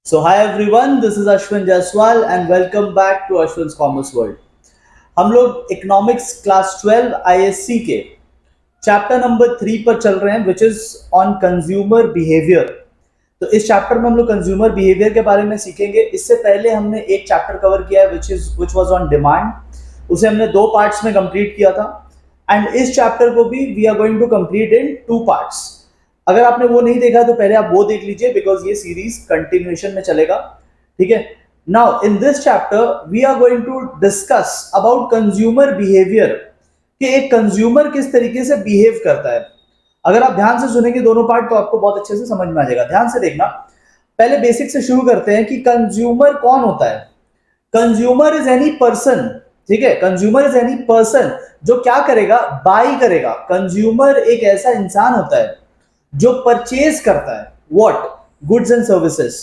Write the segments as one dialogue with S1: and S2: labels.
S1: So hi everyone, this is Ashwin Jaiswal and welcome back to Ashwin's Commerce World. हम लोग economics class 12 ISC के chapter number 3 पर चल रहे हैं which is on consumer behaviour. तो इस चैप्टर में हम लोग कंज्यूमर बिहेवियर के बारे में सीखेंगे। इससे पहले हमने एक चैप्टर कवर किया है विच वाज ऑन डिमांड। उसे हमने दो पार्ट्स में कंप्लीट किया था एंड इस चैप्टर को भी we are going to complete in two parts. अगर आपने वो नहीं देखा तो पहले आप वो देख लीजिए बिकॉज ये सीरीज कंटिन्यूएशन में चलेगा। ठीक है, now in this chapter we are going to discuss about consumer behaviour कि एक कंज्यूमर किस तरीके से बिहेव करता है। अगर आप ध्यान से सुनेंगे दोनों पार्ट तो आपको बहुत अच्छे से समझ में आ जाएगा। ध्यान से देखना। पहले बेसिक से शुरू करते हैं कि कंज्यूमर कौन होता है। Consumer is any person. ठीक है, कंज्यूमर इज एनी पर्सन जो क्या करेगा, बाई करेगा। कंज्यूमर एक ऐसा इंसान होता है जो परचेज करता है व्हाट, गुड्स एंड सर्विसेज।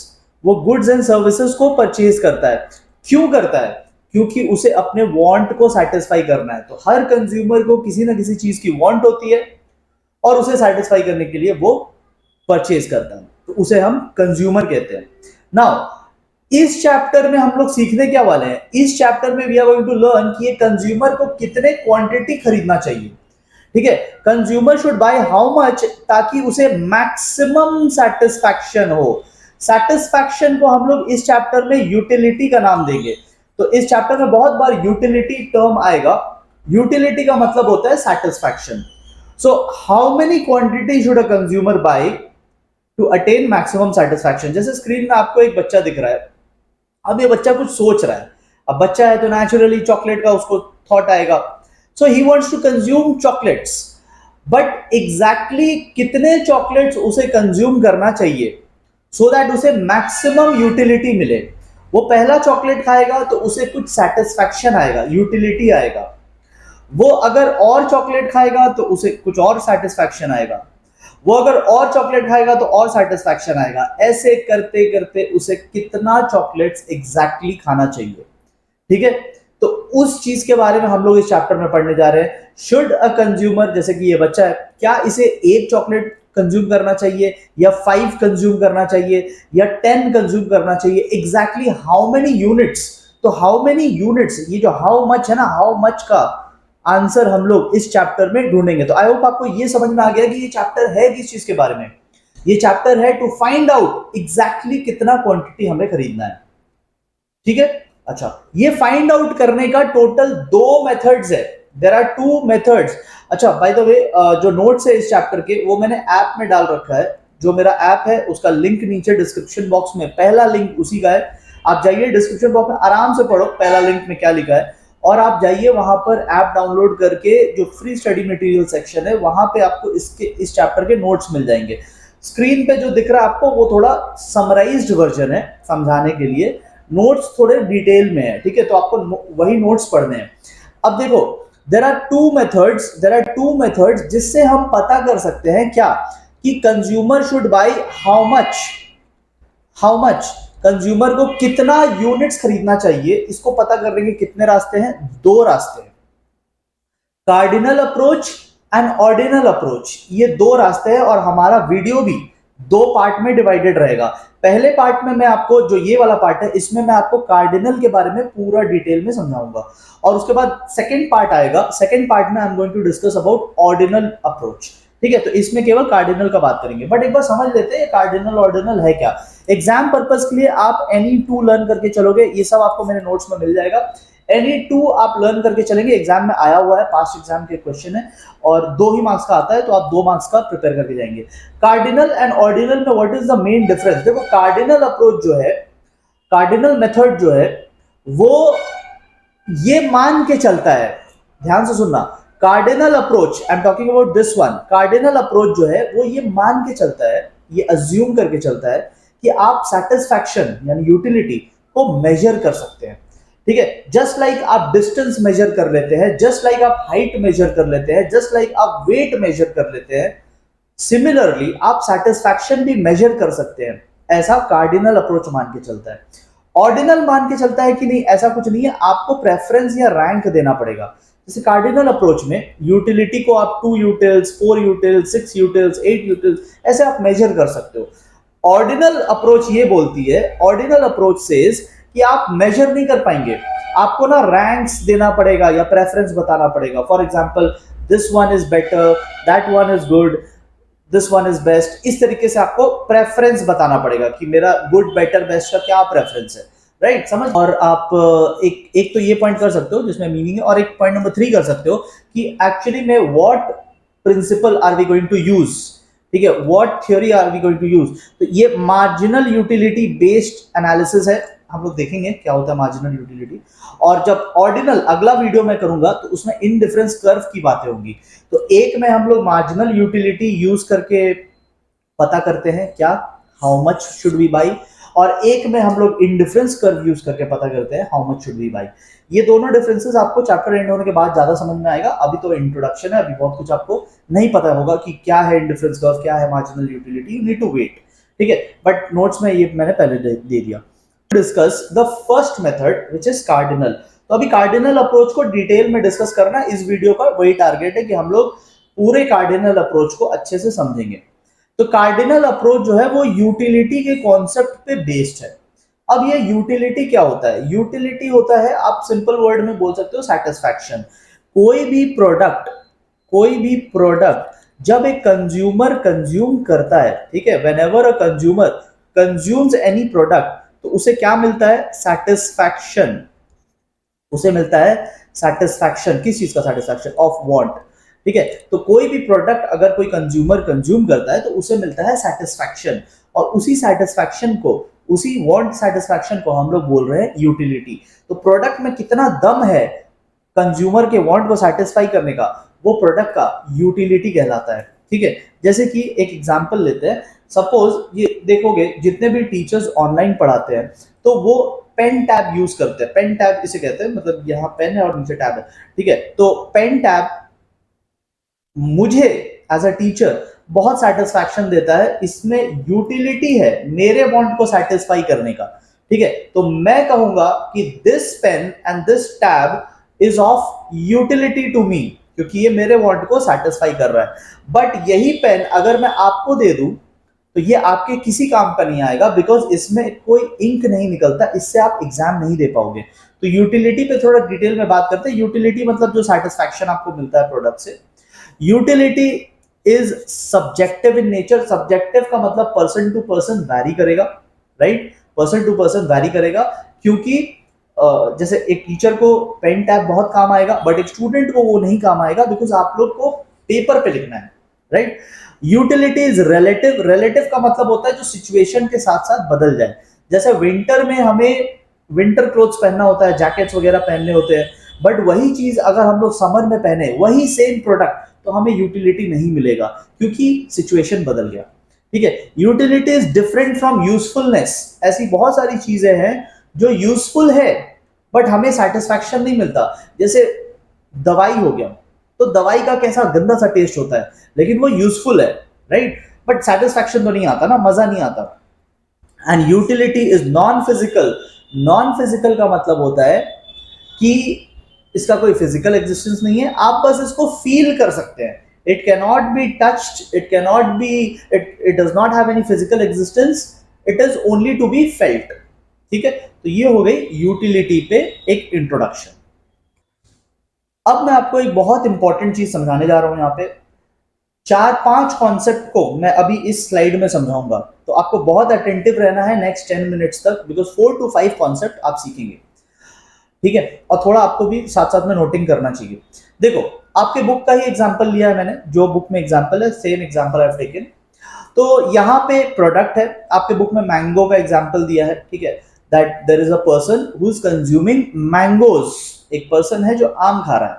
S1: वो गुड्स एंड सर्विसेज को परचेज करता है। क्यों करता है? क्योंकि उसे अपने वांट को सेटिस्फाई करना है। तो हर कंज्यूमर को किसी ना किसी चीज की वांट होती है और उसे सेटिस्फाई करने के लिए वो परचेज करता है, तो उसे हम कंज्यूमर कहते हैं। नाउ इस चैप्टर में हम लोग सीखने क्या वाले हैं, इस चैप्टर में we are going to learn कि ये कंज्यूमर को कितने क्वांटिटी खरीदना चाहिए। ठीक है, consumer should by how much ताकि उसे मैक्सिमम सेटिस्फैक्शन हो। सेटिस्फैक्शन को हम लोग इस चैप्टर में यूटिलिटी का नाम देंगे। तो इस चैप्टर में बहुत बार यूटिलिटी टर्म आएगा। यूटिलिटी का मतलब होता है satisfaction. So how many quantity should a consumer by two attain maximum satisfaction. जैसे स्क्रीन में आपको एक बच्चा दिख रहा है। अब ये बच्चा कुछ सोच रहा है। अब बच्चा है तो नेचुरली चॉकलेट का उसको थॉट आएगा। So he wants to consume chocolates, but exactly कितने चॉकलेट्स उसे कंज्यूम करना चाहिए सो दैट उसे मैक्सिमम यूटिलिटी मिले। वो पहला चॉकलेट खाएगा तो उसे कुछ सेटिस्फैक्शन आएगा, यूटिलिटी आएगा। वो अगर और चॉकलेट खाएगा तो उसे कुछ और सेटिस्फैक्शन आएगा। वो अगर और चॉकलेट खाएगा तो और सेटिस्फैक्शन आएगा। ऐसे करते करते उसे कितना चॉकलेट्स एग्जैक्टली खाना चाहिए। ठीक है, तो उस चीज के बारे में हम लोग इस चैप्टर में पढ़ने जा रहे हैं। शुड अ कंज्यूमर, जैसे कि ये बच्चा है, क्या इसे एक चॉकलेट कंज्यूम करना चाहिए या 5 कंज्यूम करना चाहिए या 10 कंज्यूम करना चाहिए, एग्जैक्टली हाउ मेनी यूनिट्स। तो हाउ मेनी यूनिट्स, ये जो हाउ मच है ना, हाउ मच का आंसर हम लोग इस चैप्टर में ढूंढेंगे। तो आई होप आपको ये समझ में आ गया कि ये चैप्टर है किस चीज के बारे में। ये चैप्टर है टू फाइंड आउट एग्जैक्टली कितना क्वांटिटी हमें खरीदना है। ठीक है, अच्छा, ये फाइंड आउट करने का टोटल 2 मेथड्स है। There are 2 methods. अच्छा, बाय द वे जो नोट्स है इस चैप्टर के वो मैंने ऐप में डाल रखा है। जो मेरा ऐप है उसका लिंक नीचे डिस्क्रिप्शन बॉक्स में, पहला लिंक उसी का है। आप जाइए डिस्क्रिप्शन बॉक्स में, आराम से पढ़ो पहला लिंक में क्या लिखा है, और आप जाइए वहां पर ऐप डाउनलोड करके जो फ्री स्टडी मटेरियल सेक्शन है वहां पे आपको इस चैप्टर के नोट्स मिल जाएंगे। स्क्रीन पे जो दिख रहा है आपको वो थोड़ा समराइज्ड वर्जन है समझाने के लिए, नोट्स थोड़े डिटेल में है। ठीक है, तो आपको वही नोट्स पढ़ने हैं। अब देखो, देयर आर टू मेथड्स जिससे हम पता कर सकते हैं क्या कि consumer should by how much consumer को कितना यूनिट्स खरीदना चाहिए। इसको पता करने के कितने रास्ते हैं? 2 रास्ते हैं, cardinal approach and ordinal approach. ये 2 रास्ते हैं और हमारा वीडियो भी 2 पार्ट में डिवाइडेड रहेगा। पहले पार्ट में मैं आपको, जो ये वाला पार्ट है, इसमें मैं आपको कार्डिनल के बारे में पूरा डिटेल में समझाऊंगा, और उसके बाद सेकंड पार्ट आएगा। सेकंड पार्ट में I am going to discuss about ordinal approach. ठीक है, तो इसमें केवल कार्डिनल का बात करेंगे, बट एक बार समझ लेते हैं कार्डिनल ऑर्डिनल है क्या। एग्जाम पर्पस के लिए आप एनी टू लर्न करके चलोगे, ये सब आपको मेरे नोट्स में मिल जाएगा। एनी टू आप लर्न करके चलेंगे, एग्जाम में आया हुआ है, पास्ट एग्जाम के क्वेश्चन है और 2 ही मार्क्स का आता है, तो आप 2 मार्क्स का प्रिपेयर करके जाएंगे। कार्डिनल एंड ऑर्डिनल में what is the main difference? देखो, कार्डिनल अप्रोच जो है, कार्डिनल मेथड जो है, वो ये मान के चलता है, ध्यान से सुनना, cardinal approach, I am talking about this one. Cardinal approach जो है वो ये मान के चलता है, ये अज्यूम करके चलता है कि आप सेटिस्फैक्शन यानी यूटिलिटी को मेजर कर सकते हैं। ठीक है, जस्ट लाइक आप डिस्टेंस मेजर कर लेते हैं, जस्ट लाइक आप हाइट मेजर कर लेते हैं, जस्ट लाइक आप वेट मेजर कर लेते हैं, सिमिलरली आप सेटिस्फैक्शन भी मेजर कर सकते हैं। ऐसा कार्डिनल अप्रोच मान के चलता है। ऑर्डिनल मान के चलता है कि नहीं, ऐसा कुछ नहीं है, आपको प्रेफरेंस या रैंक देना पड़ेगा। जैसे कार्डिनल अप्रोच में यूटिलिटी को आप 2 यूटिल्स, 4 यूटिल्स, 6 यूटिल्स, 8 यूटिल्स ऐसे आप मेजर कर सकते हो। ऑर्डिनल अप्रोच ये बोलती है, ऑर्डिनल अप्रोच सेज कि आप मेजर नहीं कर पाएंगे, आपको ना रैंक्स देना पड़ेगा या प्रेफरेंस बताना पड़ेगा। For example, this one is better, that one is good, this one is best. इस तरीके से आपको प्रेफरेंस बताना पड़ेगा कि मेरा गुड बेटर बेस्ट का क्या प्रेफरेंस है, राइट? समझ। और आप एक एक तो ये पॉइंट कर सकते हो जिसमें मीनिंग है, और एक पॉइंट नंबर 3 कर सकते हो कि एक्चुअली में what principle are we going to use, ठीक है, what theory are we going to use. तो ये मार्जिनल यूटिलिटी बेस्ड एनालिसिस है, हम लोग देखेंगे क्या होता है मार्जिनल यूटिलिटी। और जब ऑर्डिनल अगला वीडियो में करूंगा तो उसमें इनडिफरेंस कर्व की बातें होंगी। तो एक में हम लोग मार्जिनल यूटिलिटी यूज करके पता करते हैं क्या, how much should we buy, और एक में हम लोग इंडिफरेंस कर्व यूज करके पता करते हैं how much should we buy. ये दोनों डिफरेंसेस आपको चैप्टर एंड होने के बाद ज्यादा समझ में आएगा, अभी तो इंट्रोडक्शन है, अभी बहुत कुछ आपको नहीं पता होगा कि क्या है इंडिफरेंस कर्व, क्या है marginal utility, you need to wait, ठीक है। बट नोट्स में ये मैंने पहले दे दिया। Discuss the first method which is cardinal. तो अभी कार्डिनल अप्रोच को डिटेल में डिस्कस करना इस वीडियो का वही टारगेट है कि हम लोग पूरे कार्डिनल अप्रोच को अच्छे से समझेंगे। तो कार्डिनल अप्रोच जो है वो यूटिलिटी के कॉन्सेप्ट पे बेस्ड है। अब ये यूटिलिटी क्या होता है? यूटिलिटी होता है, आप सिंपल वर्ड में बोल सकते हो, सेटिस्फैक्शन। कोई भी प्रोडक्ट जब एक कंज्यूमर कंज्यूम करता है, ठीक है, when ever a consumer consumes any product, तो उसे क्या मिलता है? सेटिस्फैक्शन। उसे मिलता है सेटिस्फैक्शन। किस चीज का सेटिस्फैक्शन? ऑफ वांट, ठीक है। तो कोई भी प्रोडक्ट अगर कोई कंज्यूमर कंज्यूम करता है तो उसे मिलता है सेटिस्फैक्शन, और उसी सेटिस्फैक्शन को, उसी वांट सेटिस्फैक्शन को हम लोग बोल रहे हैं यूटिलिटी। तो प्रोडक्ट में कितना दम है कंज्यूमर के वांट को सेटिस्फाई करने का, वो प्रोडक्ट का यूटिलिटी कहलाता है, ठीक है। जैसे कि एक एग्जांपल लेते हैं, सपोज ये देखोगे जितने भी टीचर्स ऑनलाइन पढ़ाते हैं तो वो पेन टैब यूज करते हैं। पेन टैब इसे कहते हैं, मतलब यहाँ पेन है और नीचे टैब है, ठीक है। तो पेन टैब मुझे एज अ टीचर बहुत सेटिस्फैक्शन देता है, इसमें यूटिलिटी है मेरे वांट को सेटिस्फाई करने का, ठीक है। तो मैं कहूंगा कि this pen and this tab is of utility to me, क्योंकि ये मेरे वांट को सेटिस्फाई कर रहा है। बट यही पेन अगर मैं आपको दे दूं तो ये आपके किसी काम का नहीं आएगा, बिकॉज इसमें कोई इंक नहीं निकलता, इससे आप एग्जाम नहीं दे पाओगे। तो यूटिलिटी पे थोड़ा डिटेल में बात करते हैं। यूटिलिटी मतलब जो सेटिस्फैक्शन आपको मिलता है प्रोडक्ट से। Utility is subjective in nature. Subjective का मतलब पर्सन टू पर्सन वैरी करेगा, right? Person to person vary करेगा, क्योंकि जैसे एक टीचर को पेन टैब बहुत काम आएगा, बट एक स्टूडेंट को वो नहीं काम आएगा, बिकॉज आप लोग को पेपर पे लिखना है, right? Utility is relative. Relative का मतलब होता है जो सिचुएशन के साथ साथ बदल जाए। जैसे विंटर में हमें विंटर क्लोथ्स पहनना होता है, जैकेट्स वगैरह पहनने होते हैं, बट वही चीज अगर हम लोग समर में पहने, वही सेम प्रोडक्ट, तो हमें यूटिलिटी नहीं मिलेगा, क्योंकि सिचुएशन बदल गया, ठीक है। Utility is different from usefulness. ऐसी बहुत सारी चीजें हैं जो यूजफुल है बट हमें सेटिस्फैक्शन नहीं मिलता। जैसे दवाई हो गया, तो दवाई का कैसा गंदा सा टेस्ट होता है, लेकिन वो यूजफुल है, राइट? बट सेटिस्फैक्शन तो नहीं आता ना, मजा नहीं आता। And utility is non physical. Non physical का मतलब होता है कि इसका कोई फिजिकल एग्जिस्टेंस नहीं है, आप बस इसको फील कर सकते हैं। It can not be touched, it can not be, it does not have any physical existence, it is only to be felt, ठीक है। तो ये हो गई यूटिलिटी पे एक इंट्रोडक्शन। अब मैं आपको एक बहुत इंपॉर्टेंट चीज समझाने जा रहा हूं। यहाँ पे 4-5 कॉन्सेप्ट को मैं अभी इस स्लाइड में समझाऊंगा, तो आपको बहुत अटेंटिव रहना है नेक्स्ट 10 मिनट्स तक, बिकॉज 4 to 5 कॉन्सेप्ट आप सीखेंगे, ठीक है। और थोड़ा आपको भी साथ साथ में नोटिंग करना चाहिए। देखो, आपके बुक का ही एग्जांपल लिया है मैंने, जो बुक में एग्जांपल है same example I have taken. तो यहाँ पे प्रोडक्ट है, आपके बुक में मैंगो का एग्जांपल दिया है, ठीक है, that there is a person who is consuming mangoes. एक पर्सन है जो आम खा रहा है,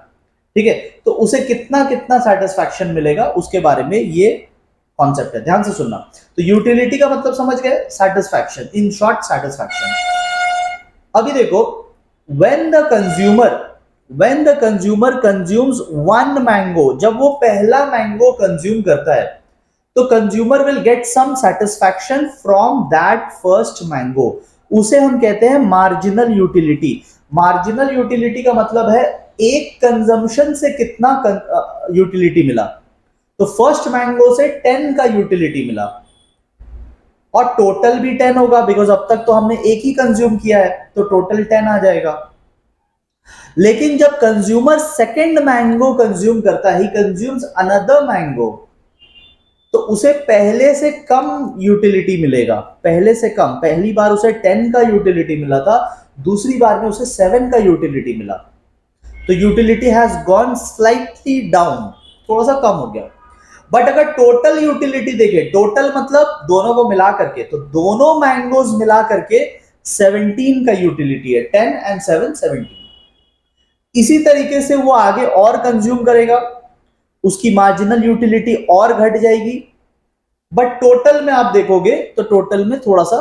S1: ठीक है। तो उसे कितना कितना सेटिस्फैक्शन मिलेगा उसके बारे में ये कॉन्सेप्ट है, ध्यान से सुनना। तो यूटिलिटी का मतलब समझ गए, सेटिस्फैक्शन, इन शॉर्ट सेटिस्फैक्शन। अभी देखो, when the consumer consumes one mango, जब वो पहला मैंगो कंज्यूम करता है तो consumer will get some satisfaction from that first mango. उसे हम कहते हैं मार्जिनल यूटिलिटी। मार्जिनल यूटिलिटी का मतलब है एक कंजम्पशन से कितना यूटिलिटी मिला। तो फर्स्ट मैंगो से 10 का यूटिलिटी मिला, और टोटल भी 10 होगा, बिकॉज अब तक तो हमने एक ही कंज्यूम किया है, तो टोटल 10 आ जाएगा। लेकिन जब कंज्यूमर सेकंड मैंगो कंज्यूम करता है, ही कंज्यूम्स अनदर मैंगो, तो उसे पहले से कम यूटिलिटी मिलेगा, पहले से कम। पहली बार उसे 10 का यूटिलिटी मिला था, दूसरी बार में उसे 7 का यूटिलिटी मिला, तो utility has gone slightly down, थोड़ा सा कम हो गया। बट अगर टोटल यूटिलिटी देखें, टोटल मतलब दोनों को मिला करके, तो दोनों मैंगोज मिला करके 17 का यूटिलिटी है, 10 एंड 7 17। इसी तरीके से वो आगे और कंज्यूम करेगा, उसकी मार्जिनल यूटिलिटी और घट जाएगी, बट टोटल में आप देखोगे तो टोटल में थोड़ा सा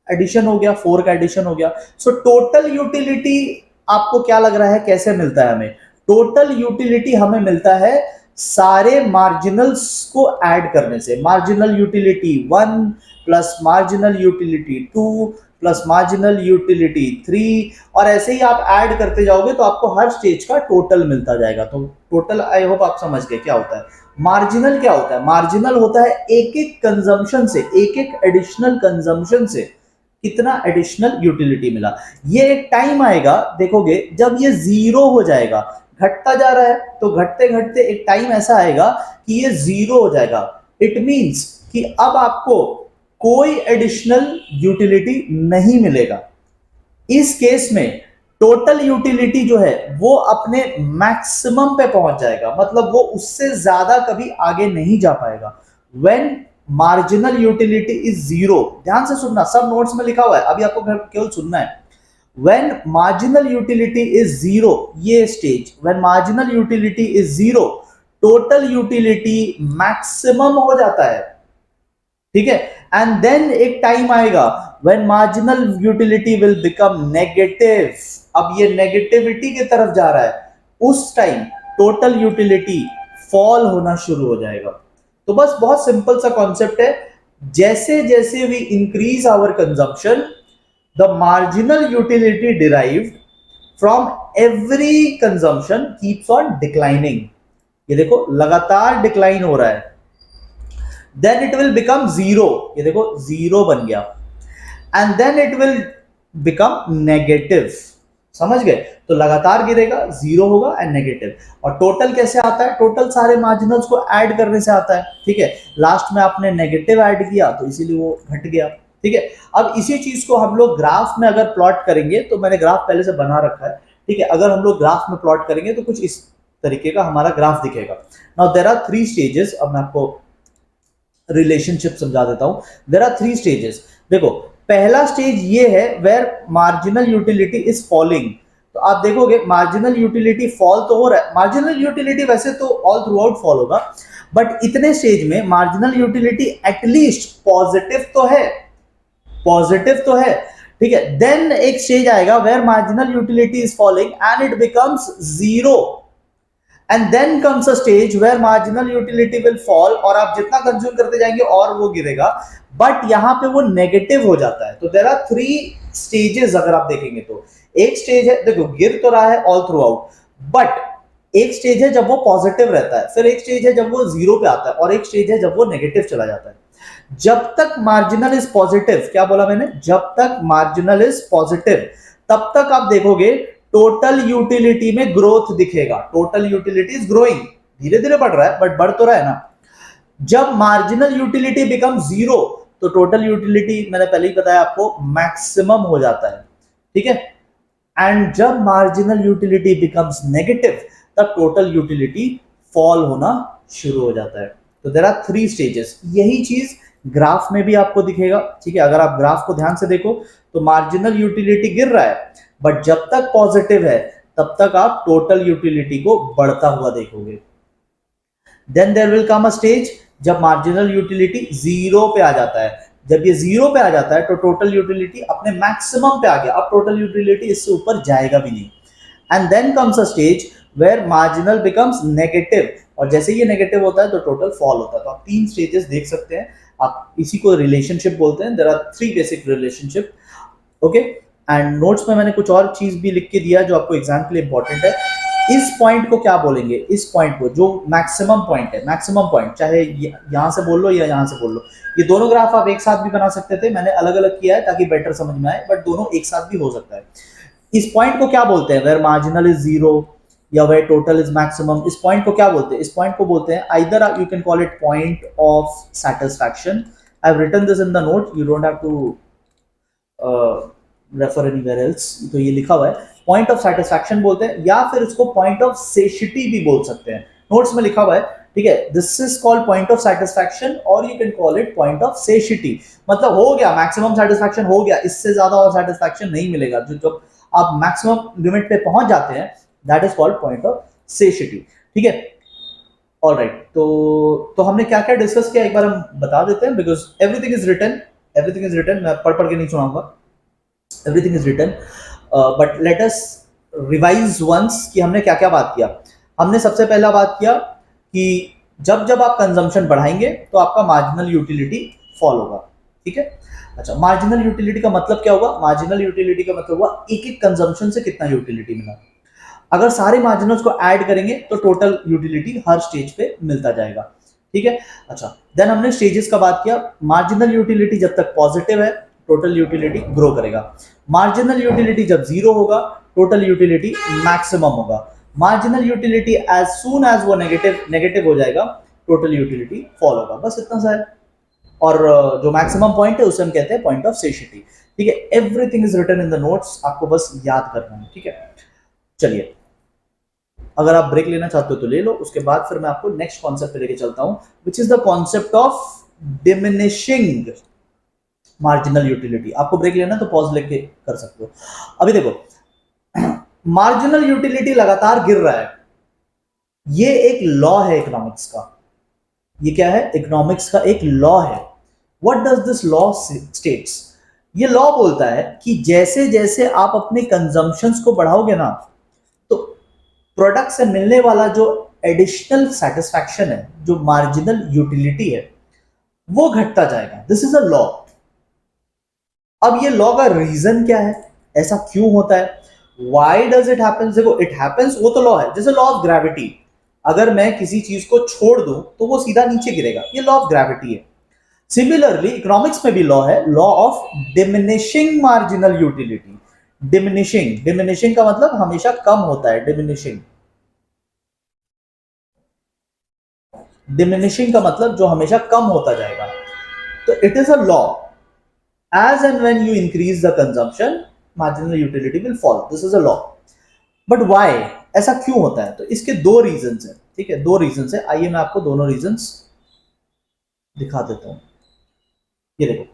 S1: एडिशन हो गया, 4 का एडिशन हो गया। सो टोटल यूटिलिटी आपको क्या लग रहा है कैसे मिलता है हमें? टोटल यूटिलिटी हमें मिलता है सारे मार्जिनल्स को ऐड करने से। Marginal utility 1 plus marginal utility 2 plus marginal utility 3, और ऐसे ही आप ऐड करते जाओगे तो आपको हर स्टेज का टोटल मिलता जाएगा। तो टोटल, आई होप आप समझ गए क्या होता है। मार्जिनल क्या होता है? मार्जिनल होता है एक एक कंजम्पशन से, एक एक एडिशनल कंजम्पशन से कितना एडिशनल यूटिलिटी मिला। ये एक टाइम आएगा, देखोगे जब ये जीरो हो जाएगा, घटता जा रहा है, तो घटते घटते एक टाइम ऐसा आएगा कि ये जीरो हो जाएगा। इट मींस कि अब आपको कोई एडिशनल यूटिलिटी नहीं मिलेगा। इस केस में टोटल यूटिलिटी जो है वो अपने मैक्सिमम पे पहुंच जाएगा, मतलब वो उससे ज्यादा कभी आगे नहीं जा पाएगा। When marginal utility is zero, ध्यान से सुनना, सब नोट्स में लिखा हुआ है, अभी आपको केवल सुनना है। When marginal utility is zero, ये stage, when marginal utility is zero, total utility maximum हो जाता है, ठीक है। एंड देन एक टाइम आएगा when marginal utility will become negative, अब ये नेगेटिविटी की तरफ जा रहा है, उस टाइम टोटल यूटिलिटी फॉल होना शुरू हो जाएगा। तो बस बहुत सिंपल सा कॉन्सेप्ट है, जैसे जैसे we increase our consumption, the marginal utility derived from every consumption keeps on declining. ये देखो लगातार डिक्लाइन हो रहा है, then it will become zero, ये देखो जीरो बन गया, and then it will become negative. समझ गए? तो लगातार गिरेगा, जीरो होगा एंड नेगेटिव। और टोटल कैसे आता है? टोटल सारे मार्जिनल्स को ऐड करने से आता है, ठीक है। लास्ट में आपने नेगेटिव ऐड किया तो इसीलिए वो घट गया, ठीक है। अब इसी चीज को हम लोग ग्राफ में अगर प्लॉट करेंगे, तो मैंने ग्राफ पहले से बना रखा है, ठीक है। अगर हम लोग ग्राफ में प्लॉट करेंगे तो कुछ इस तरीके का हमारा ग्राफ दिखेगा। नाउ देयर आर 3 स्टेजेस, अब मैं आपको रिलेशनशिप समझा देता हूं। There are 3 stages. देखो, पहला स्टेज ये है where marginal utility is falling. तो आप देखोगे मार्जिनल यूटिलिटी फॉल तो हो रहा है, मार्जिनल यूटिलिटी वैसे तो ऑल थ्रू आउट फॉल होगा, बट इतने स्टेज में मार्जिनल यूटिलिटी एटलीस्ट पॉजिटिव तो है, पॉजिटिव तो है, ठीक है। देन एक स्टेज आएगा where marginal utility is falling and it becomes zero, and then comes a stage where marginal utility will fall, और आप जितना कंज्यूम करते जाएंगे और वो गिरेगा, बट यहां पे वो नेगेटिव हो जाता है। तो देयर आर 3 स्टेजेस अगर आप देखेंगे तो। एक स्टेज है, देखो गिर तो रहा है ऑल थ्रू आउट, बट एक स्टेज है जब वो पॉजिटिव रहता है, फिर एक स्टेज है जब वो जीरो पे आता है, और एक स्टेज है जब वो नेगेटिव चला जाता है। जब तक मार्जिनल इज पॉजिटिव, क्या बोला मैंने? जब तक मार्जिनल इज पॉजिटिव, तब तक आप देखोगे टोटल यूटिलिटी में ग्रोथ दिखेगा। टोटल यूटिलिटी इज ग्रोइंग, धीरे धीरे बढ़ रहा है बट बढ़ तो रहा है ना। जब मार्जिनल यूटिलिटी बिकम जीरो, तो टोटल यूटिलिटी मैंने पहले ही बताया आपको मैक्सिमम हो जाता है, ठीक है। एंड जब मार्जिनल यूटिलिटी बिकम्स नेगेटिव, तब टोटल यूटिलिटी फॉल होना शुरू हो जाता है। तो देयर आर 3 स्टेजेस। यही चीज ग्राफ में भी आपको दिखेगा, ठीक है। अगर आप ग्राफ को ध्यान से देखो तो मार्जिनल यूटिलिटी गिर रहा है, बट जब तक पॉजिटिव है तब तक आप टोटल यूटिलिटी को बढ़ता हुआ देखोगे। Then there will come a stage जब मार्जिनल यूटिलिटी जीरो पे आ जाता है। जब ये जीरो पे आ जाता है तो टोटल यूटिलिटी अपने मैक्सिमम पे आ गया, अब टोटल यूटिलिटी इससे ऊपर जाएगा भी नहीं। And then comes a stage where marginal becomes negative, और जैसे ये नेगेटिव होता है तो टोटल फॉल होता है। तो आप 3 स्टेजेस देख सकते हैं, आप इसी को रिलेशनशिप बोलते हैं। There are 3 basic relationship, okay. And notes में मैंने कुछ और चीज भी लिख के दिया जो आपको एग्जाम के लिए इंपॉर्टेंट है। इस पॉइंट को क्या बोलेंगे, इस पॉइंट को जो मैक्सिमम पॉइंट है, मैक्सिमम पॉइंट, चाहे यहां से बोल लो या यहां से बोल लो, ये दोनों ग्राफ आप एक साथ भी बना सकते थे, मैंने अलग अलग किया है ताकि बेटर समझ में आए, बट दोनों एक साथ भी हो सकता है। इस पॉइंट को क्या बोलते हैं, वेयर मार्जिनल इज जीरो या वेयर टोटल इज मैक्सिमम, इस पॉइंट को क्या बोलते हैं, इस पॉइंट को बोलते हैं either you can call it point of satisfaction. I have written this in the note, you don't have to refer anywhere else, तो ये लिखा हुआ है, पॉइंट ऑफ सेटिस्फैक्शन बोलते हैं, या फिर इसको पॉइंट ऑफ सेशिटी भी बोल सकते हैं, नोट्स में लिखा हुआ है, ठीक है। This is called point of satisfaction और you can call it point of satiety. मतलब हो गया मैक्सिमम सेटिस्फैक्शन, हो गया, इससे ज्यादा और सेटिस्फैक्शन नहीं मिलेगा, जो जब आप मैक्सिमम लिमिट पे पहुंच जाते हैं, that is called point of satiety, ठीक है। ऑलराइट, तो हमने क्या क्या डिस्कस किया एक बार हम बता देते हैं, because everything is written, everything is written, मैं पढ़ पढ़ के नहीं सुनाऊंगा, everything is written, but let us revise once कि हमने क्या क्या बात किया। हमने सबसे पहला बात किया कि जब जब आप कंजम्पशन बढ़ाएंगे तो आपका मार्जिनल यूटिलिटी फॉल होगा, ठीक है। अच्छा, मार्जिनल यूटिलिटी का मतलब क्या होगा, मार्जिनल यूटिलिटी का मतलब हुआ एक एक कंजम्पशन से कितना यूटिलिटी मिला। अगर सारे मार्जिनल्स को ऐड करेंगे तो टोटल यूटिलिटी हर स्टेज पे मिलता जाएगा, ठीक है। अच्छा, देन हमने स्टेजेस का बात किया, मार्जिनल यूटिलिटी जब तक पॉजिटिव है टोटल यूटिलिटी ग्रो करेगा, मार्जिनल यूटिलिटी जब जीरो होगा टोटल यूटिलिटी मैक्सिमम होगा, marginal utility as soon as वो नेगेटिव हो जाएगा टोटल यूटिलिटी फॉल होगा, बस इतना सा है। और जो मैक्सिमम पॉइंट है उसे हम कहते हैं पॉइंट ऑफ सेशिटी, ठीक है। Everything is written in the notes, आपको बस याद करना है, ठीक है। चलिए, अगर आप ब्रेक लेना चाहते हो तो ले लो, उसके बाद फिर मैं आपको नेक्स्ट कॉन्सेप्ट पे लेके चलता हूं, which is the concept of diminishing marginal utility. आपको ब्रेक लेना तो पॉज लेके कर सकते हो। अभी देखो, मार्जिनल यूटिलिटी लगातार गिर रहा है, ये एक लॉ है इकोनॉमिक्स का, ये क्या है, इकोनॉमिक्स का एक लॉ है। What does this law states, ये लॉ बोलता है कि जैसे जैसे आप अपने कंजम्पशंस को बढ़ाओगे ना, तो प्रोडक्ट से मिलने वाला जो एडिशनल सेटिस्फैक्शन है, जो मार्जिनल यूटिलिटी है, वो घटता जाएगा। This is a law. अब ये लॉ का रीजन क्या है, ऐसा क्यों होता है, व्हाई डज इट हैपेंस। देखो, इट हैपेंस, वो तो लॉ है, जैसे लॉ ऑफ ग्रेविटी, अगर मैं किसी चीज को छोड़ दूं तो वो सीधा नीचे गिरेगा, ये लॉ ऑफ ग्रेविटी है। सिमिलरली इकोनॉमिक्स में भी लॉ है, law of diminishing marginal utility. Diminishing, diminishing का मतलब हमेशा कम होता है, डिमिनिशिंग, डिमिनिशिंग का मतलब जो हमेशा कम होता जाएगा। तो it is a law, as and when you increase the consumption marginal utility will fall, this is a law. but why, ऐसा क्यों होता है, तो इसके दो रीजंस है, ठीक है, दो रीजंस है। आइए मैं आपको दोनों रीजंस दिखा देता हूं। ये देखो,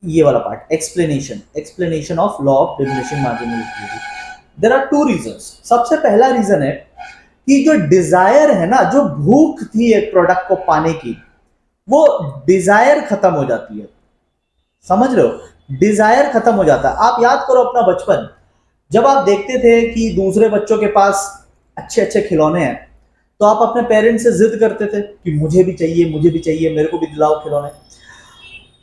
S1: ये वाला part, explanation, explanation of law of diminishing marginal utility. There are two reasons. सबसे पहला रीजन है कि जो डिजायर है ना, जो भूख थी एक प्रोडक्ट को पाने की, वो डिजायर खत्म हो जाती है, समझ रहे हो, डिजायर खत्म हो जाता है। आप याद करो अपना बचपन, जब आप देखते थे कि दूसरे बच्चों के पास अच्छे अच्छे खिलौने हैं, तो आप अपने पेरेंट्स से जिद करते थे कि मुझे भी चाहिए, मुझे भी चाहिए, मेरे को भी दिलाओ खिलौने,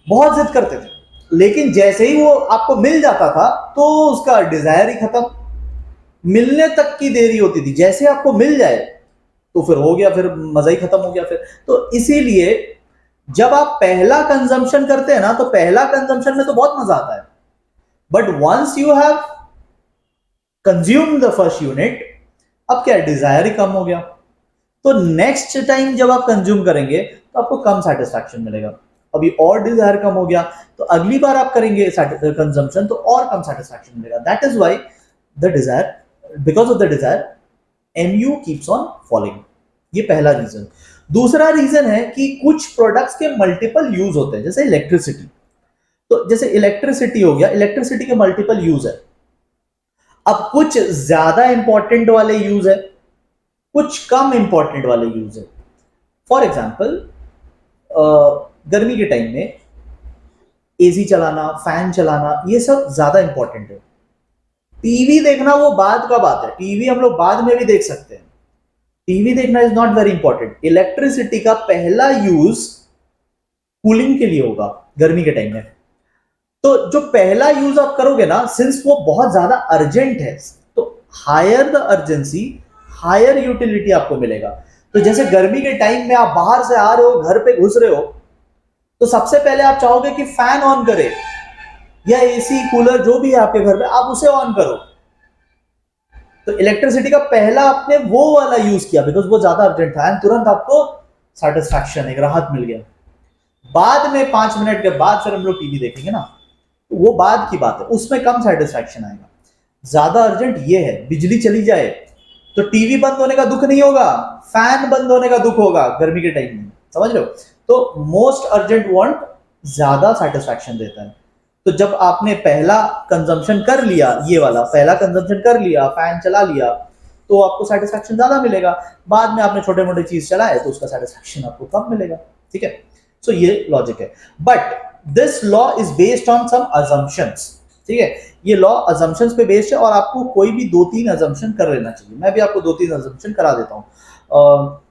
S1: बहुत जिद करते थे। लेकिन जैसे ही वो आपको मिल जाता था तो उसका डिजायर ही खत्म, मिलने तक की देरी होती थी, जैसे आपको मिल जाए तो फिर हो गया, फिर मजा ही खत्म हो गया फिर। तो इसीलिए जब आप पहला कंजम्पशन करते हैं ना, तो पहला कंजम्पशन में तो बहुत मजा आता है, but once you have consume the first unit, अब क्या, डिजायर ही कम हो गया। तो नेक्स्ट टाइम जब आप कंज्यूम करेंगे तो आपको कम सेटिस्फैक्शन मिलेगा, अभी और डिजायर कम हो गया, तो अगली बार आप करेंगे कंजम्पशन तो और कम सेटिस्फैक्शन मिलेगा। That is why the desire, because of the desire MU keeps on falling, ये पहला रीजन। दूसरा रीजन है कि कुछ प्रोडक्ट्स के मल्टीपल यूज होते हैं, जैसे इलेक्ट्रिसिटी। तो जैसे इलेक्ट्रिसिटी हो गया, इलेक्ट्रिसिटी के मल्टीपल यूज है। अब कुछ ज्यादा इंपॉर्टेंट वाले यूज है, कुछ कम इंपॉर्टेंट वाले यूज है। फॉर एग्जाम्पल, गर्मी के टाइम में AC चलाना, फैन चलाना, ये सब ज्यादा इंपॉर्टेंट है। टीवी देखना वो बाद का बात है, टीवी हम लोग बाद में भी देख सकते हैं, टीवी देखना is not very important. Electricity का पहला यूज कूलिंग के लिए होगा गर्मी के टाइम में। तो जो पहला यूज आप करोगे ना, सिंस वो बहुत ज्यादा अर्जेंट है, तो higher the urgency, higher utility आपको मिलेगा। तो जैसे गर्मी के टाइम में आप बाहर से आ रहे हो, घर पे घुस रहे हो, तो सबसे पहले आप चाहोगे कि फैन ऑन करे या एसी कूलर जो भी है आपके घर में, आप उसे ऑन करो। तो इलेक्ट्रिसिटी का पहला आपने वो वाला यूज किया बिकॉज वो ज्यादा अर्जेंट था एंड तुरंत आपको सेटिस्फैक्शन, एक राहत मिल गया। बाद में 5 मिनट के बाद फिर हम लोग टीवी देखेंगे ना, तो वो बाद की बात है, उसमें कम सेटिस्फैक्शन आएगा। ज्यादा अर्जेंट ये है, बिजली चली जाए तो टीवी बंद होने का दुख नहीं होगा, फैन बंद होने का दुख होगा गर्मी के टाइम में, समझ रहे हो। तो मोस्ट अर्जेंट वांट ज्यादा सेटिस्फैक्शन देता है। तो जब आपने पहला कंजम्पशन कर लिया, ये वाला पहला कंजम्पशन कर लिया, फैन चला लिया, तो आपको सेटिस्फैक्शन ज्यादा मिलेगा। बाद में आपने छोटे मोटे चीज चलाए तो उसका सेटिस्फैक्शन आपको कम मिलेगा, ठीक है। सो ये लॉजिक है, but this law is based on some assumptions, ठीक है। ये लॉ अजम्पशंस पे बेस्ड है और आपको कोई भी 2-3 अजम्पशन कर लेना चाहिए। मैं भी आपको 2-3 अजम्पशन करा देता हूँ।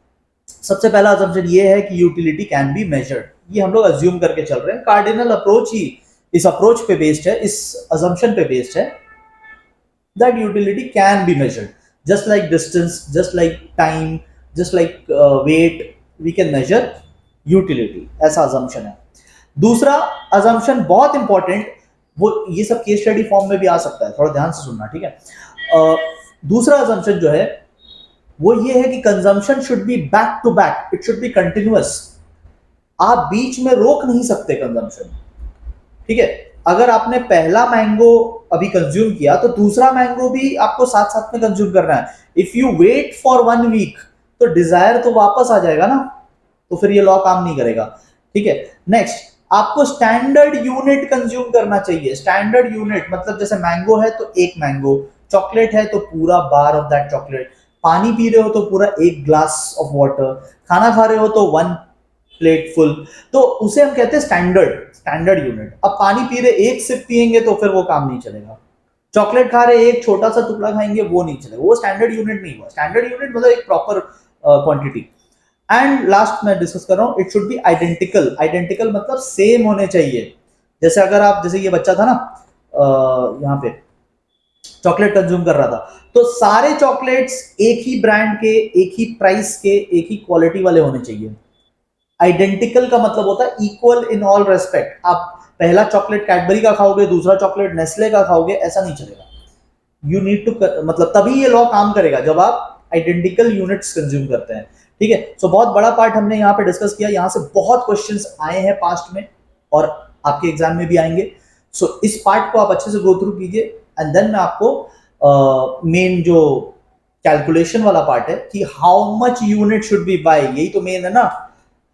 S1: सबसे पहला अजम्पशन ये है कि यूटिलिटी कैन बी मेजर्ड, ये हम लोग अज्यूम करके चल रहे हैं। कार्डिनल अप्रोच ही इस अप्रोच पे बेस्ड है, इस अजम्पशन पे बेस्ड है that utility can be measured, just like distance, just like time, just like weight, we can measure utility, ऐसा assumption है। दूसरा assumption बहुत इंपॉर्टेंट, वो ये सब केस स्टडी फॉर्म में भी आ सकता है, थोड़ा ध्यान से सुनना, ठीक है। दूसरा assumption जो है वो ये है कि consumption should be back to back, it should be continuous. आप बीच में रोक नहीं सकते कंजम्पशन, ठीक है। अगर आपने पहला मैंगो अभी कंज्यूम किया तो दूसरा मैंगो भी आपको साथ साथ में कंज्यूम करना है। If you wait for 1 week तो डिजायर तो वापस आ जाएगा ना, तो फिर ये लॉ काम नहीं करेगा, ठीक है। नेक्स्ट, आपको स्टैंडर्ड यूनिट कंज्यूम करना चाहिए। स्टैंडर्ड यूनिट मतलब जैसे मैंगो है तो 1 मैंगो, चॉकलेट है तो पूरा बार ऑफ दैट चॉकलेट, पानी पी रहे हो तो पूरा 1 ग्लास ऑफ वाटर, खाना खा रहे हो तो 1 प्लेट फुल, तो उसे हम कहते हैं स्टैंडर्ड यूनिट। अब पानी पी रहे 1 सिप पिएंगे तो फिर वो काम नहीं चलेगा, चॉकलेट खा रहे 1 छोटा सा टुकड़ा खाएंगे वो नहीं चलेगा, वो स्टैंडर्ड यूनिट नहीं हुआ। स्टैंडर्ड यूनिट मतलब एक प्रॉपर क्वांटिटी। एंड लास्ट मैं डिस्कस कर रहा हूं, it should be identical. Identical मतलब सेम होने चाहिए। जैसे अगर आप, जैसे ये बच्चा था ना यहाँ पे चॉकलेट कंज्यूम कर रहा था, तो सारे चॉकलेट्स एक ही ब्रांड के, एक ही प्राइस के, एक ही क्वालिटी वाले होने चाहिए। आइडेंटिकल का मतलब होता है इक्वल इन ऑल रेस्पेक्ट। आप पहला चॉकलेट कैडबरी का खाओगे, दूसरा चॉकलेट नेस्ले का खाओगे, ऐसा नहीं चलेगा। यू नीड टू, मतलब तभी ये लॉ काम करेगा जब आप आइडेंटिकल यूनिट्स कंज्यूम करते हैं, ठीक है। सो बहुत बड़ा पार्ट हमने यहाँ पे डिस्कस किया, यहाँ से बहुत क्वेश्चंस आए हैं पास्ट में और आपके एग्जाम में भी आएंगे। सो इस पार्ट को आप अच्छे से गो थ्रू कीजिए एंड देन मैं आपको मेन जो कैलकुलेशन वाला पार्ट है कि how much unit should be buy, यही तो मेन है ना,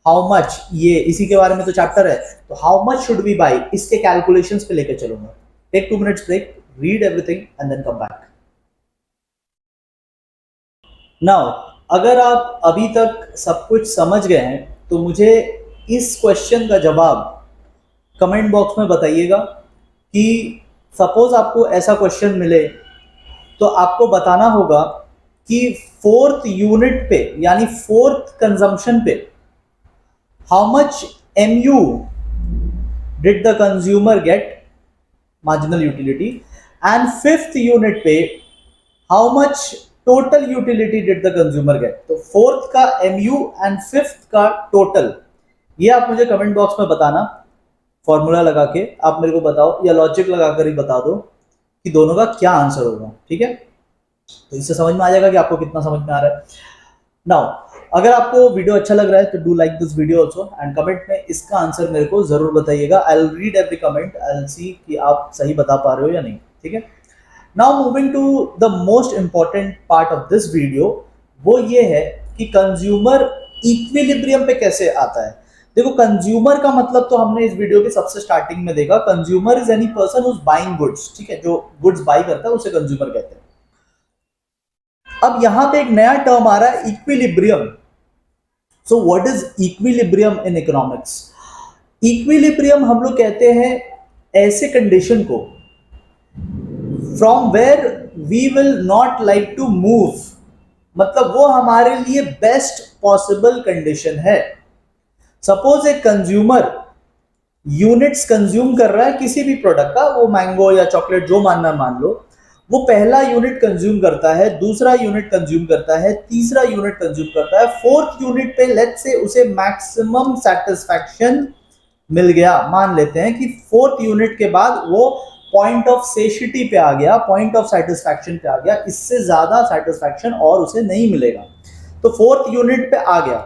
S1: हाउ मच, ये इसी के बारे में तो चैप्टर है। तो how much should be buy, इसके कैलकुलेशंस पे लेके चलूंगा। Take 2 minutes break, read everything and then come back. Now अगर आप अभी तक सब कुछ समझ गए हैं तो मुझे इस क्वेश्चन का जवाब कमेंट बॉक्स में बताइएगा कि सपोज आपको ऐसा क्वेश्चन मिले तो आपको बताना होगा कि 4th यूनिट पे यानी 4th कंजम्पशन पे how much mu did the consumer get, marginal utility, and 5th unit पे how much total utility did the consumer get। तो 4th का mu and 5th का total, ये आप मुझे कमेंट बॉक्स में बताना, फॉर्मूला लगा के आप मेरे को बताओ या लॉजिक लगाकर ही बता दो कि दोनों का क्या आंसर होगा, ठीक है। तो इससे समझ में आ जाएगा कि आपको कितना समझ में आ रहा है। नाउ अगर आपको वीडियो अच्छा लग रहा है तो do like this video also and comment में इसका आंसर मेरे को जरूर बताइएगा। I will read every comment, I will see कि आप सही बता पा रहे हो या नहीं, ठीक है। Now moving to the most important part of this video, वो ये है कि कंज्यूमर इक्विलिब्रियम पे कैसे आता है। देखो कंज्यूमर का मतलब तो हमने इस वीडियो के सबसे स्टार्टिंग में देखा, consumer is any person who is buying goods, ठीक है, जो गुड्स बाई करता है उसे कंज्यूमर कहते हैं। अब यहां पे एक नया टर्म आ रहा है, equilibrium. So what is equilibrium in economics? Equilibrium हम लोग कहते हैं ऐसे कंडीशन को from where we will not like to move, मतलब वो हमारे लिए बेस्ट पॉसिबल कंडीशन है। सपोज एक कंज्यूमर यूनिट्स कंज्यूम कर रहा है किसी भी प्रोडक्ट का, वो मैंगो या चॉकलेट जो मानना मान लो, वो पहला यूनिट कंज्यूम करता है, दूसरा यूनिट कंज्यूम करता है, तीसरा यूनिट कंज्यूम करता है, फोर्थ यूनिट पे लेट्स से उसे मैक्सिमम सेटिस्फैक्शन मिल गया। मान लेते हैं कि फोर्थ यूनिट के बाद वो पॉइंट ऑफ सेशिटी पे आ गया, पॉइंट ऑफ सेटिस्फैक्शन पे आ गया, इससे ज्यादा सेटिस्फैक्शन और उसे नहीं मिलेगा, तो फोर्थ यूनिट पे आ गया।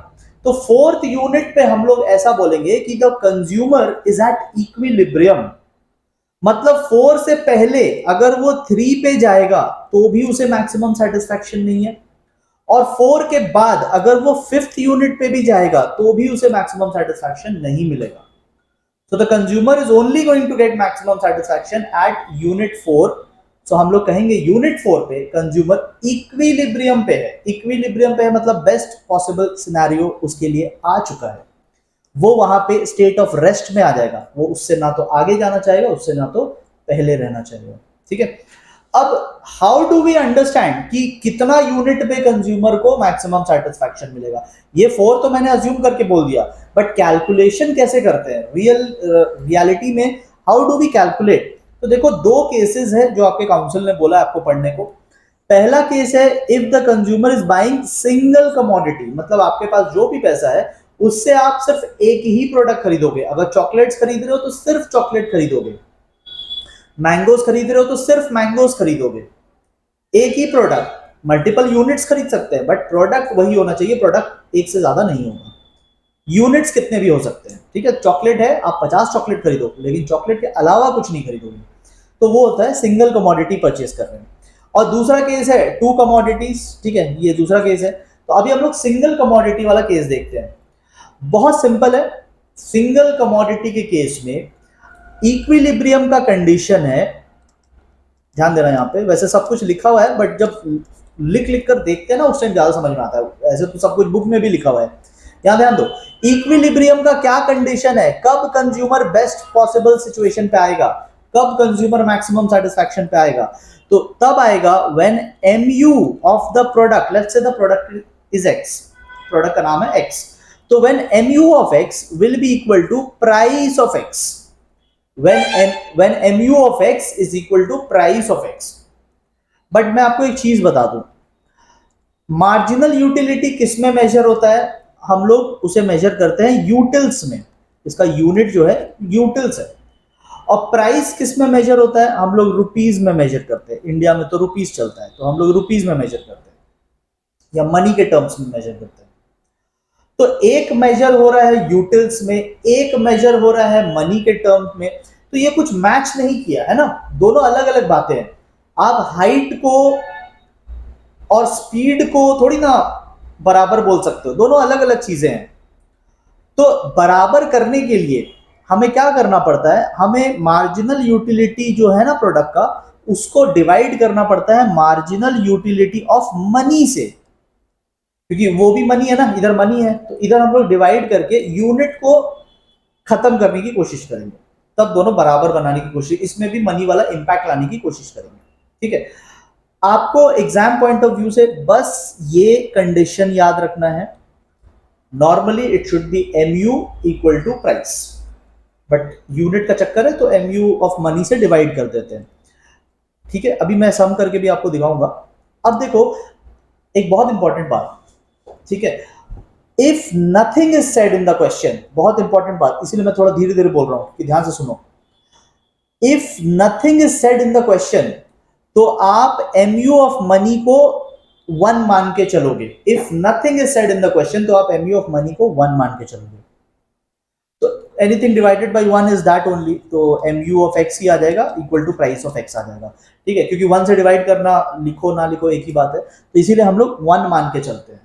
S1: तो फोर्थ यूनिट पे हम लोग ऐसा बोलेंगे कि the consumer is at equilibrium, मतलब 4 से पहले अगर वो 3 पे जाएगा तो भी उसे मैक्सिमम सेटिस्फैक्शन नहीं है, और 4 के बाद अगर वो 5th यूनिट पे भी जाएगा तो भी उसे मैक्सिमम सेटिस्फैक्शन नहीं मिलेगा। So the consumer is only going to get maximum satisfaction at unit 4. So हम लोग कहेंगे यूनिट 4 पे कंज्यूमर इक्विलिब्रियम पे है। इक्विलिब्रियम पे है मतलब बेस्ट पॉसिबल सिनेरियो उसके लिए आ चुका है, वो वहां पे स्टेट ऑफ रेस्ट में आ जाएगा, वो उससे ना तो आगे जाना चाहेगा, उससे ना तो पहले रहना चाहेगा। ठीक है, अब हाउ डू वी अंडरस्टैंड कि कितना यूनिट पे कंज्यूमर को मैक्सिमम सेटिस्फैक्शन मिलेगा? ये 4 तो मैंने अज्यूम करके बोल दिया, बट कैलकुलेशन कैसे करते हैं रियलिटी में? How do we calculate? तो देखो, दो केसेस है जो आपके काउंसिल ने बोला आपको पढ़ने को। पहला केस है if the consumer is buying single commodity, मतलब आपके पास जो भी पैसा है उससे आप सिर्फ एक ही प्रोडक्ट खरीदोगे। अगर चॉकलेट्स खरीद रहे हो तो सिर्फ चॉकलेट खरीदोगे, मैंगोज खरीद रहे हो तो सिर्फ मैंगोज खरीदोगे, एक ही प्रोडक्ट। मल्टीपल यूनिट्स खरीद सकते हैं बट प्रोडक्ट वही होना चाहिए, प्रोडक्ट एक से ज्यादा नहीं होगा। यूनिट्स कितने भी हो सकते हैं, ठीक है। चॉकलेट है, आप 50 चॉकलेट खरीदो लेकिन चॉकलेट के अलावा कुछ नहीं खरीदोगे, तो वो होता है सिंगल कमोडिटी परचेज कर रहे हैं। और दूसरा केस है 2 कमोडिटीज, ठीक है, ये दूसरा केस है। तो अभी हम लोग सिंगल कमोडिटी वाला केस देखते हैं। बहुत सिंपल है। सिंगल कमोडिटी के केस में इक्विलिब्रियम का कंडीशन है, ध्यान देना यहाँ पे, वैसे सब कुछ लिखा हुआ है बट जब लिख लिख कर देखते हैं ना उस टाइम ज्यादा समझ में आता है, ऐसे तो सब कुछ बुक में भी लिखा हुआ है। यहाँ ध्यान दो, इक्विलिब्रियम का क्या कंडीशन है, कब कंज्यूमर बेस्ट पॉसिबल सिचुएशन पे आएगा, कब कंज्यूमर मैक्सिमम सेटिस्फैक्शन पे आएगा? तो तब आएगा when MU of the product, let's say the product is X, product का नाम है X, तो when MU of X will be equal to price of X, when MU of X is equal to price of X। But मैं आपको एक चीज बता दूं, मार्जिनल यूटिलिटी किस में मेजर होता है? हम लोग उसे मेजर करते हैं यूटिल्स में, इसका यूनिट जो है यूटिल्स है। और प्राइस किस में मेजर होता है? हम लोग रुपीज में मेजर करते हैं, इंडिया में तो रुपीज चलता है तो हम लोग रुपीज में मेजर करते हैं या मनी के टर्म्स में मेजर करते हैं। तो एक मेजर हो रहा है यूटिल्स में, एक मेजर हो रहा है मनी के टर्म्स में, तो ये कुछ मैच नहीं किया है ना, दोनों अलग अलग बातें हैं। आप हाइट को और स्पीड को थोड़ी ना बराबर बोल सकते हो, दोनों अलग अलग चीजें हैं। तो बराबर करने के लिए हमें क्या करना पड़ता है? हमें मार्जिनल यूटिलिटी जो है ना प्रोडक्ट का, उसको डिवाइड करना पड़ता है मार्जिनल यूटिलिटी ऑफ मनी से, क्योंकि वो भी मनी है ना, इधर मनी है, तो इधर हम लोग डिवाइड करके यूनिट को खत्म करने की कोशिश करेंगे, तब दोनों बराबर बनाने की कोशिश, इसमें भी मनी वाला इंपैक्ट लाने की कोशिश करेंगे। ठीक है, आपको एग्जाम पॉइंट ऑफ व्यू से बस ये कंडीशन याद रखना है, normally it should be MU equal to price, but unit का चक्कर है तो MU ऑफ मनी से डिवाइड कर देते हैं। ठीक है, अभी मैं सम करके भी आपको दिखाऊंगा। अब देखो एक बहुत इंपॉर्टेंट बात, ठीक है, if nothing is said in the question, बहुत इंपॉर्टेंट बात, इसीलिए मैं थोड़ा धीरे धीरे बोल रहा हूं कि ध्यान से सुनो। If nothing is said in the question, तो आप MU ऑफ मनी को 1 मान के चलोगे। If nothing is said in the question, तो आप MU ऑफ मनी को 1 मान के चलोगे। तो anything divided by 1 is that only, तो MU ऑफ X ही आ जाएगा equal to price of X आ जाएगा। ठीक है, क्योंकि 1 से डिवाइड करना, लिखो ना लिखो एक ही बात है, तो इसीलिए हम लोग 1 मान के चलते हैं।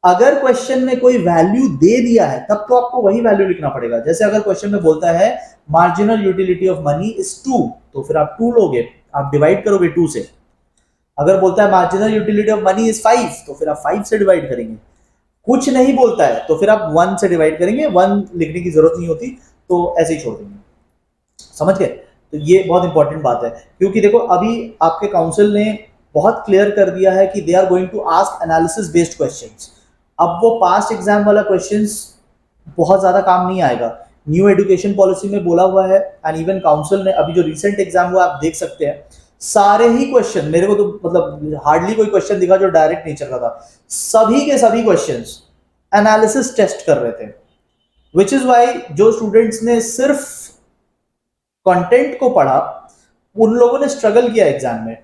S1: अगर क्वेश्चन में कोई वैल्यू दे दिया है तब तो आपको वही वैल्यू लिखना पड़ेगा। जैसे अगर क्वेश्चन में बोलता है marginal utility of money is 2, तो फिर आप 2 लोगे, आप डिवाइड करोगे 2 से। अगर बोलता है marginal utility of money is 5, तो फिर आप 5 से डिवाइड करेंगे। कुछ नहीं बोलता है तो फिर आप 1 से डिवाइड करेंगे, 1 लिखने की जरूरत नहीं होती, तो ऐसे ही छोड़ देंगे। समझ गए? तो ये बहुत इंपॉर्टेंट बात है, क्योंकि देखो अभी आपके काउंसिल ने बहुत क्लियर कर दिया है कि they are going to ask analysis based questions. अब वो पास्ट एग्जाम वाला क्वेश्चंस बहुत ज्यादा काम नहीं आएगा। न्यू एजुकेशन पॉलिसी में बोला हुआ है, एंड इवन काउंसिल ने अभी जो रिसेंट एग्जाम हुआ आप देख सकते हैं, सारे ही क्वेश्चन मेरे को तो मतलब हार्डली कोई क्वेश्चन दिखा जो डायरेक्ट नेचर का था, सभी के सभी क्वेश्चंस एनालिसिस टेस्ट कर रहे थे। विच इज वाई जो स्टूडेंट्स ने सिर्फ कंटेंट को पढ़ा उन लोगों ने स्ट्रगल किया एग्जाम में।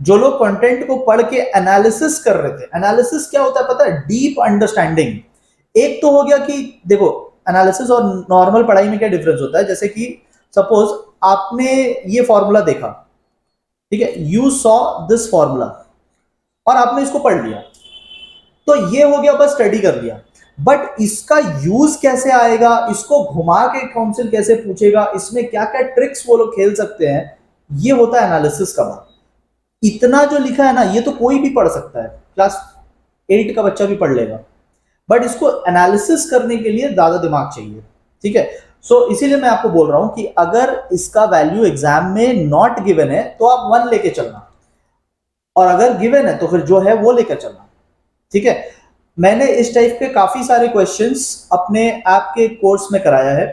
S1: जो लोग कंटेंट को पढ़ के एनालिसिस कर रहे थे, एनालिसिस क्या होता है पता है? Deep understanding. एक तो हो गया कि देखो एनालिसिस और नॉर्मल पढ़ाई में क्या डिफरेंस होता है, जैसे कि सपोज आपने ये फॉर्मूला देखा, ठीक है, यू सॉ दिस फॉर्मूला और आपने इसको पढ़ लिया, तो ये हो गया बस स्टडी कर लिया। बट इसका यूज कैसे आएगा, इसको घुमा के काउंसिल कैसे पूछेगा, इसमें क्या क्या ट्रिक्स वो लोग खेल सकते हैं, ये होता है एनालिसिस का बात। इतना जो लिखा है ना ये तो कोई भी पढ़ सकता है, क्लास 8 का बच्चा भी पढ़ लेगा, बट इसको एनालिसिस करने के लिए ज्यादा दिमाग चाहिए, ठीक है। सो इसीलिए मैं आपको बोल रहा हूं कि अगर इसका वैल्यू एग्जाम में नॉट गिवन है तो आप 1 लेके चलना, और अगर गिवन है तो फिर जो है वो लेकर चलना, ठीक है। मैंने इस टाइप के काफी सारे क्वेश्चंस अपने ऐप के कोर्स में कराया है।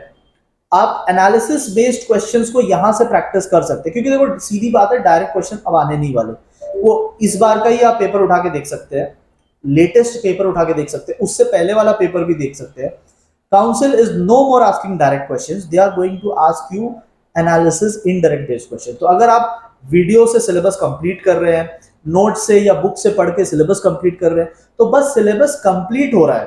S1: आप एनालिसिस बेस्ड क्वेश्चंस को यहां से प्रैक्टिस कर सकते हैं, क्योंकि देखो सीधी बात है डायरेक्ट क्वेश्चन अब आने नहीं वाले। वो इस बार का ही आप पेपर उठा के देख सकते हैं, लेटेस्ट पेपर उठा के देख सकते हैं, उससे पहले वाला पेपर भी देख सकते हैं। Council is no more asking direct questions, they are going to ask you analysis indirect based question. तो अगर आप वीडियो से सिलेबस कंप्लीट कर रहे हैं, नोट से या बुक से पढ़ के सिलेबस कंप्लीट कर रहे हैं, तो बस सिलेबस कंप्लीट हो रहा है,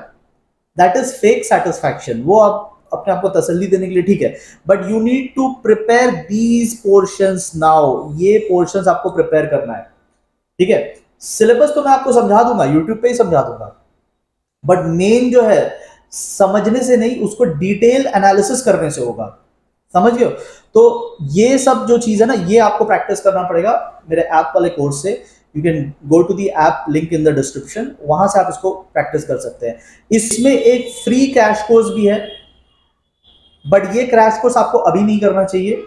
S1: दैट इज फेक सेटिस्फैक्शन। वो आप अपने आप को तसल्ली देने के लिए, ठीक है, but you need to prepare these portions now. ये पोर्शंस आपको प्रिपेयर करना है, ठीक है। सिलेबस तो मैं आपको समझा दूंगा, यूट्यूब पे ही समझा दूंगा, बट मेन जो है समझने से नहीं, उसको डिटेल एनालिसिस करने से होगा, समझ गए हो? तो ये सब जो चीज है ना ये आपको प्रैक्टिस करना पड़ेगा मेरे ऐप वाले कोर्स से। You can go to the app, link in the description, वहां से आप इसको प्रैक्टिस कर सकते हैं। इसमें एक फ्री क्रैश कोर्स भी है, बट ये क्रैश कोर्स आपको अभी नहीं करना चाहिए,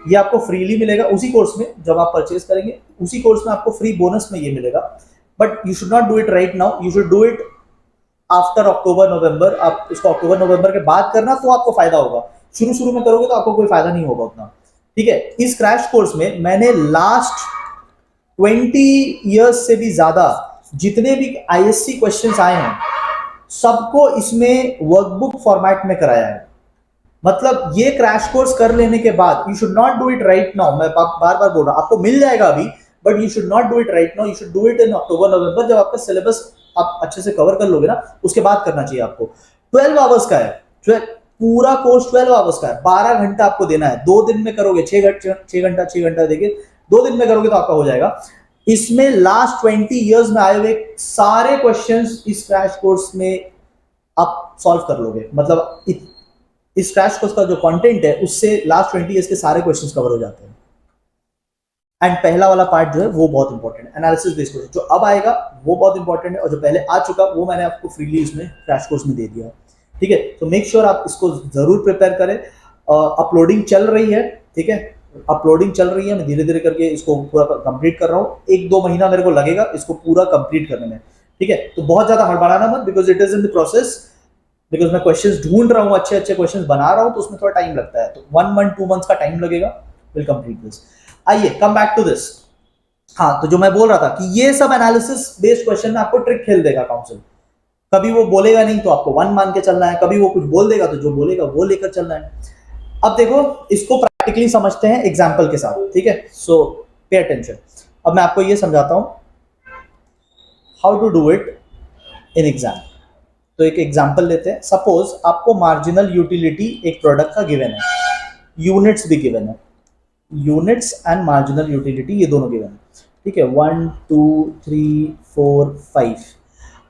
S1: ये आपको फ्रीली मिलेगा उसी कोर्स में। जब आप परचेज करेंगे उसी कोर्स में आपको फ्री बोनस में ये मिलेगा, but you should not do it right now, you should do it after October November. आप इसको अक्टूबर नवंबर के बाद करना तो आपको फायदा होगा, शुरू शुरू में करोगे तो आपको कोई फायदा नहीं होगा उतना, ठीक है। इस क्रैश कोर्स में मैंने लास्ट 20 इयर्स से भी ज्यादा जितने भी आईएससी क्वेश्चंस आए हैं सबको इसमें वर्कबुक फॉर्मेट में कराया है। मतलब ये क्रैश कोर्स कर लेने के बाद you should not do it right now, मैं बार बार बोल रहा हूं, आपको मिल जाएगा अभी, but you should not do it right now, you should do it in October November, जब आपका सिलेबस आप अच्छे से कवर कर लोगे ना उसके बाद करना चाहिए आपको। 12 आवर्स का है, पूरा कोर्स 12 आवर्स का है, 12 घंटा आपको देना है। 2 दिन में करोगे 6 घंटा देके 2 दिन में करोगे तो आपका हो जाएगा। इसमें लास्ट 20 इयर्स में आए हुए सारे क्वेश्चंस इस क्रैश कोर्स में आप सॉल्व कर लोगे। मतलब इस क्रैश कोर्स का जो कंटेंट है उससे लास्ट 20 इयर्स के सारे क्वेश्चंस कवर हो जाते हैं। एंड पहला वाला पार्ट जो है वो बहुत इंपॉर्टेंट है, एनालिसिस बेस्ड क्वेश्चन। जो अब आएगा वो बहुत इंपॉर्टेंट है, और जो पहले आ चुका वो मैंने आपको फ्रीली इसमें क्रैश कोर्स में दे दिया, ठीक है। तो मेक श्योर आप इसको जरूर प्रिपेयर करें। अपलोडिंग चल रही है, ठीक है, अपलोडिंग चल रही है, मैं धीरे धीरे करके इसको पूरा कंप्लीट कर रहा हूँ। 1-2 महीना मेरे को लगेगा इसको पूरा कंप्लीट करने में, ठीक है। तो बहुत ज्यादा हड़बड़ाना मत, because it is in the process, because मैं क्वेश्चंस ढूंढ रहा हूँ, अच्छे अच्छे क्वेश्चंस बना रहा हूँ, तो उसमें थोड़ा टाइम लगता है। तो 1 मंथ 2 मंथ्स का टाइम लगेगा, विल कंप्लीट दिस। आइए कम बैक टू दिस। हाँ, तो जो मैं बोल रहा था कि ये सब एनालिसिस बेस्ड क्वेश्चन में आपको ट्रिक खेल देगा काउंसिल। कभी वो बोलेगा नहीं तो आपको 1 मान के चलना है, कभी वो कुछ बोल देगा तो जो बोलेगा वो लेकर चलना है। अब देखो इसको प्रैक्टिकली समझते हैं एग्जाम्पल के साथ, ठीक है। सो पे अटेंशन। अब मैं आपको ये समझाता हूं how to do it in exam. तो एक एग्जाम्पल लेते हैं। सपोज आपको मार्जिनल यूटिलिटी एक प्रोडक्ट का गिवन है, यूनिट्स भी गिवन है, यूनिट्स एंड मार्जिनल यूटिलिटी ये दोनों गिवन है, ठीक है। 1 2 3 4 5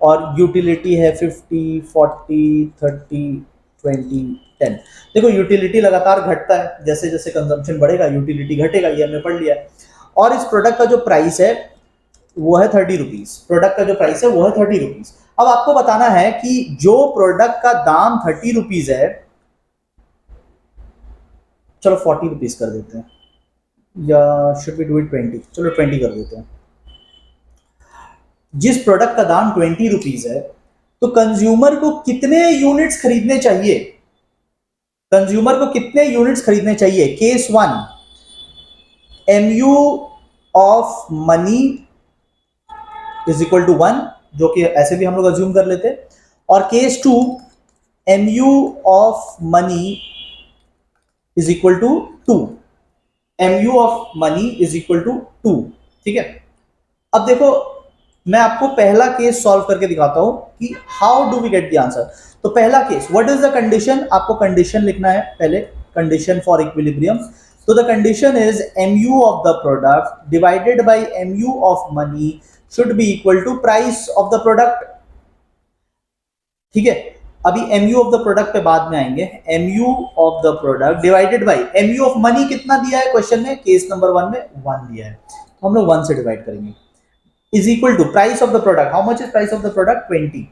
S1: और यूटिलिटी है 50 40 30 20 10। देखो यूटिलिटी लगातार घटता है, जैसे जैसे कंजम्पशन बढ़ेगा यूटिलिटी घटेगा, ये हमने पढ़ लिया है। और इस प्रोडक्ट का जो प्राइस है वो है 30 रुपीज, प्रोडक्ट का जो प्राइस है वो है 30 रुपीज। अब आपको बताना है कि जो प्रोडक्ट का दाम 30 रुपीज है, चलो 40 रुपीज कर देते हैं, या शुड वी डू इट 20, चलो 20 कर देते हैं। जिस प्रोडक्ट का दाम 20 रुपीज है तो कंज्यूमर को कितने यूनिट्स खरीदने चाहिए, कंज्यूमर को कितने यूनिट्स खरीदने चाहिए। Case 1, MU of money is equal to 1, जो कि ऐसे भी हम लोग अज्यूम कर लेते हैं, और case 2 mu of money is equal to 2, mu of money is equal to 2। ठीक है, अब देखो मैं आपको पहला केस सॉल्व करके दिखाता हूं कि how do we get the answer. तो पहला case, what is the condition, आपको कंडीशन लिखना है पहले, कंडीशन फॉर इक्विलिब्रियम। तो the condition is mu of the product divided by mu of money should be equal to price of the product. ठीक है, अभी mu ऑफ द प्रोडक्ट पे बाद में आएंगे। mu of the product divided by mu of money कितना दिया है क्वेश्चन में, केस नंबर 1 में 1 दिया है, तो हम लोग 1 से डिवाइड करेंगे, is equal to price of the product. How much is price of the product, 20,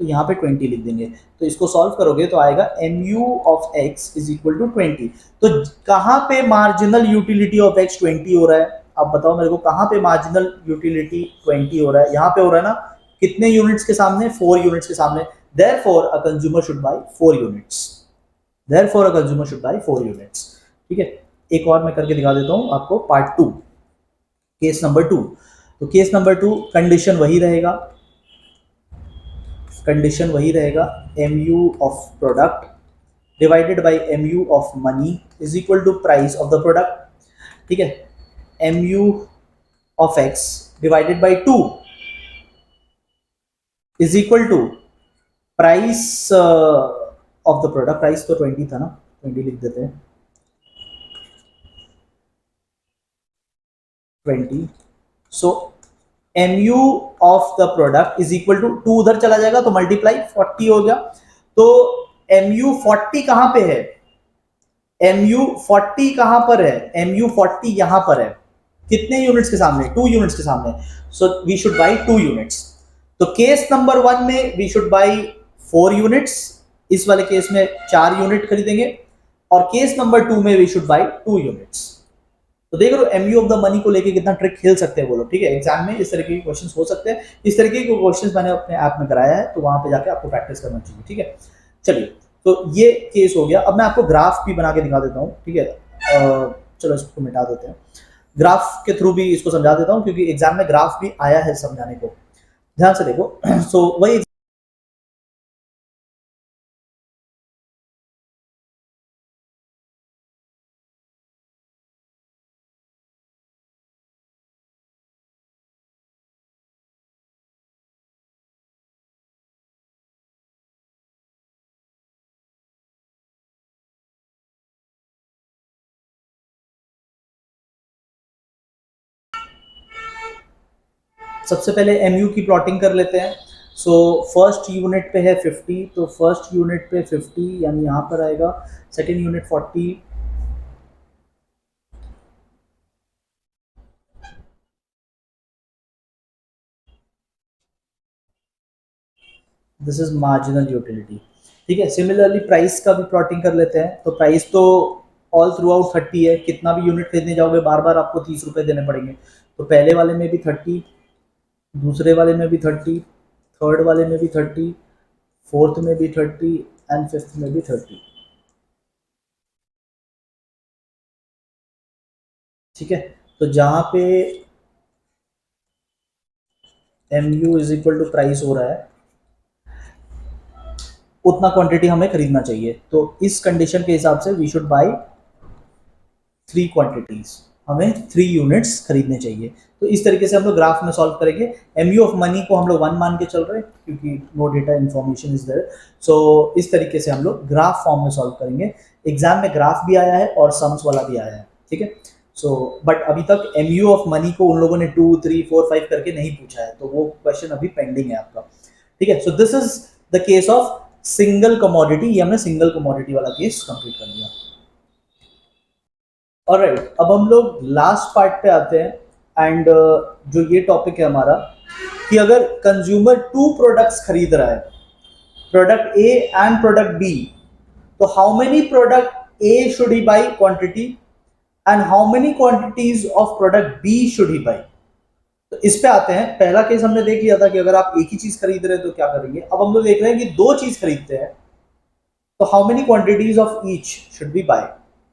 S1: तो यहाँ पे 20 लिख देंगे। तो इसको सॉल्व करोगे तो आएगा mu of x is equal to 20। तो कहाँ पे मार्जिनल यूटिलिटी ऑफ x 20 हो रहा है, अब बताओ मेरे को कहाँ पे मार्जिनल यूटिलिटी 20 हो रहा है, यहाँ पे हो रहा है ना, कितने यूनिट्स के सामने, 4 यूनिट्स के सामने। therefore a consumer should buy 4 units, therefore a consumer should buy 4 units। ठीक है, एक और मैं करके दिखा देता हूं आपको, पार्ट 2, केस नंबर 2। तो केस नंबर 2 कंडीशन वही रहेगा, कंडीशन वही रहेगा, mu of product divided by mu of money is equal to price of the product. ठीक है, mu of x divided by 2 is equal to price of the product. Price तो 20 था ना, 20 लिख देते हैं, 20। So mu of the product is equal to 2 उधर चला जाएगा तो मल्टीप्लाई 40 हो गया। तो mu 40 कहां पे है, mu 40 कहां पर है, mu 40 यहां पर है, कितने यूनिट्स के सामने, 2 यूनिट्स के सामने। So we should buy 2 units. तो केस नंबर 1 में वी शुड बाई 4 यूनिट्स, इस वाले केस में 4 यूनिट खरीदेंगे, और केस नंबर 2 में वी शुड बाई 2 यूनिट्स। तो देख लो mu ऑफ द मनी को लेके कितना ट्रिक खेल सकते हैं वो लोग। ठीक है, एग्जाम में इस तरीके के क्वेश्चंस हो सकते हैं, इस तरीके के क्वेश्चंस मैंने अपने ऐप में कराया है, तो वहां पे जाके आपको प्रैक्टिस करना चाहिए। ठीक है, चलिए, तो ये केस हो गया। अब मैं आपको ग्राफ भी बना के दिखा देता हूँ। ठीक है, चलो इसको मिटा देते हैं, ग्राफ के थ्रू भी इसको समझा देता हूँ, क्योंकि एग्जाम में ग्राफ भी आया है समझाने को। ध्यान से देखो। सो वही सबसे पहले mu की प्लॉटिंग कर लेते हैं। सो फर्स्ट यूनिट पे है 50, तो फर्स्ट यूनिट पे 50 यानी यहाँ पर आएगा, second unit 40, this is marginal utility. ठीक है, सिमिलरली प्राइस का भी प्लॉटिंग कर लेते हैं। तो प्राइस तो ऑल थ्रू आउट 30 है, कितना भी यूनिट खरीदने जाओगे बार बार आपको 30 रुपए देने पड़ेंगे। तो पहले वाले में भी 30, दूसरे वाले में भी 30, थर्ड वाले में भी 30, फोर्थ में भी 30 एंड फिफ्थ में भी 30। ठीक है, तो जहां पे mu is equal to price हो रहा है, उतना क्वांटिटी हमें खरीदना चाहिए। तो इस कंडीशन के हिसाब से वी शुड बाय 3 क्वांटिटीज, हमें 3 यूनिट्स खरीदने चाहिए। तो इस तरीके से हम लोग ग्राफ में सॉल्व करेंगे। mu ऑफ मनी को हम लोग 1 मान के चल रहे हैं, क्योंकि no data information is there. So इस तरीके से हम लोग ग्राफ फॉर्म में सॉल्व करेंगे। एग्जाम में ग्राफ भी आया है और सम्स वाला भी आया है। ठीक है, सो बट अभी तक mu ऑफ मनी को उन लोगों ने 2, 3, 4, 5 करके नहीं पूछा है, तो वो क्वेश्चन अभी पेंडिंग है आपका। ठीक है, so this is the case of single commodity. ये हमने सिंगल कमोडिटी वाला केस कंप्लीट कर लिया। ऑलराइट, अब हम लोग लास्ट पार्ट पे आते हैं। एंड जो ये टॉपिक है हमारा, कि अगर कंज्यूमर 2 प्रोडक्ट्स खरीद रहा है, product A and product B, तो how many product A should he buy quantity and how many quantities of product B should he buy. तो इस पे आते हैं। पहला केस हमने देख लिया था कि अगर आप एक ही चीज खरीद रहे हैं तो क्या करेंगे। अब हम लोग देख रहे हैं कि 2 चीज खरीदते हैं, तो how many quantities of each should be buy,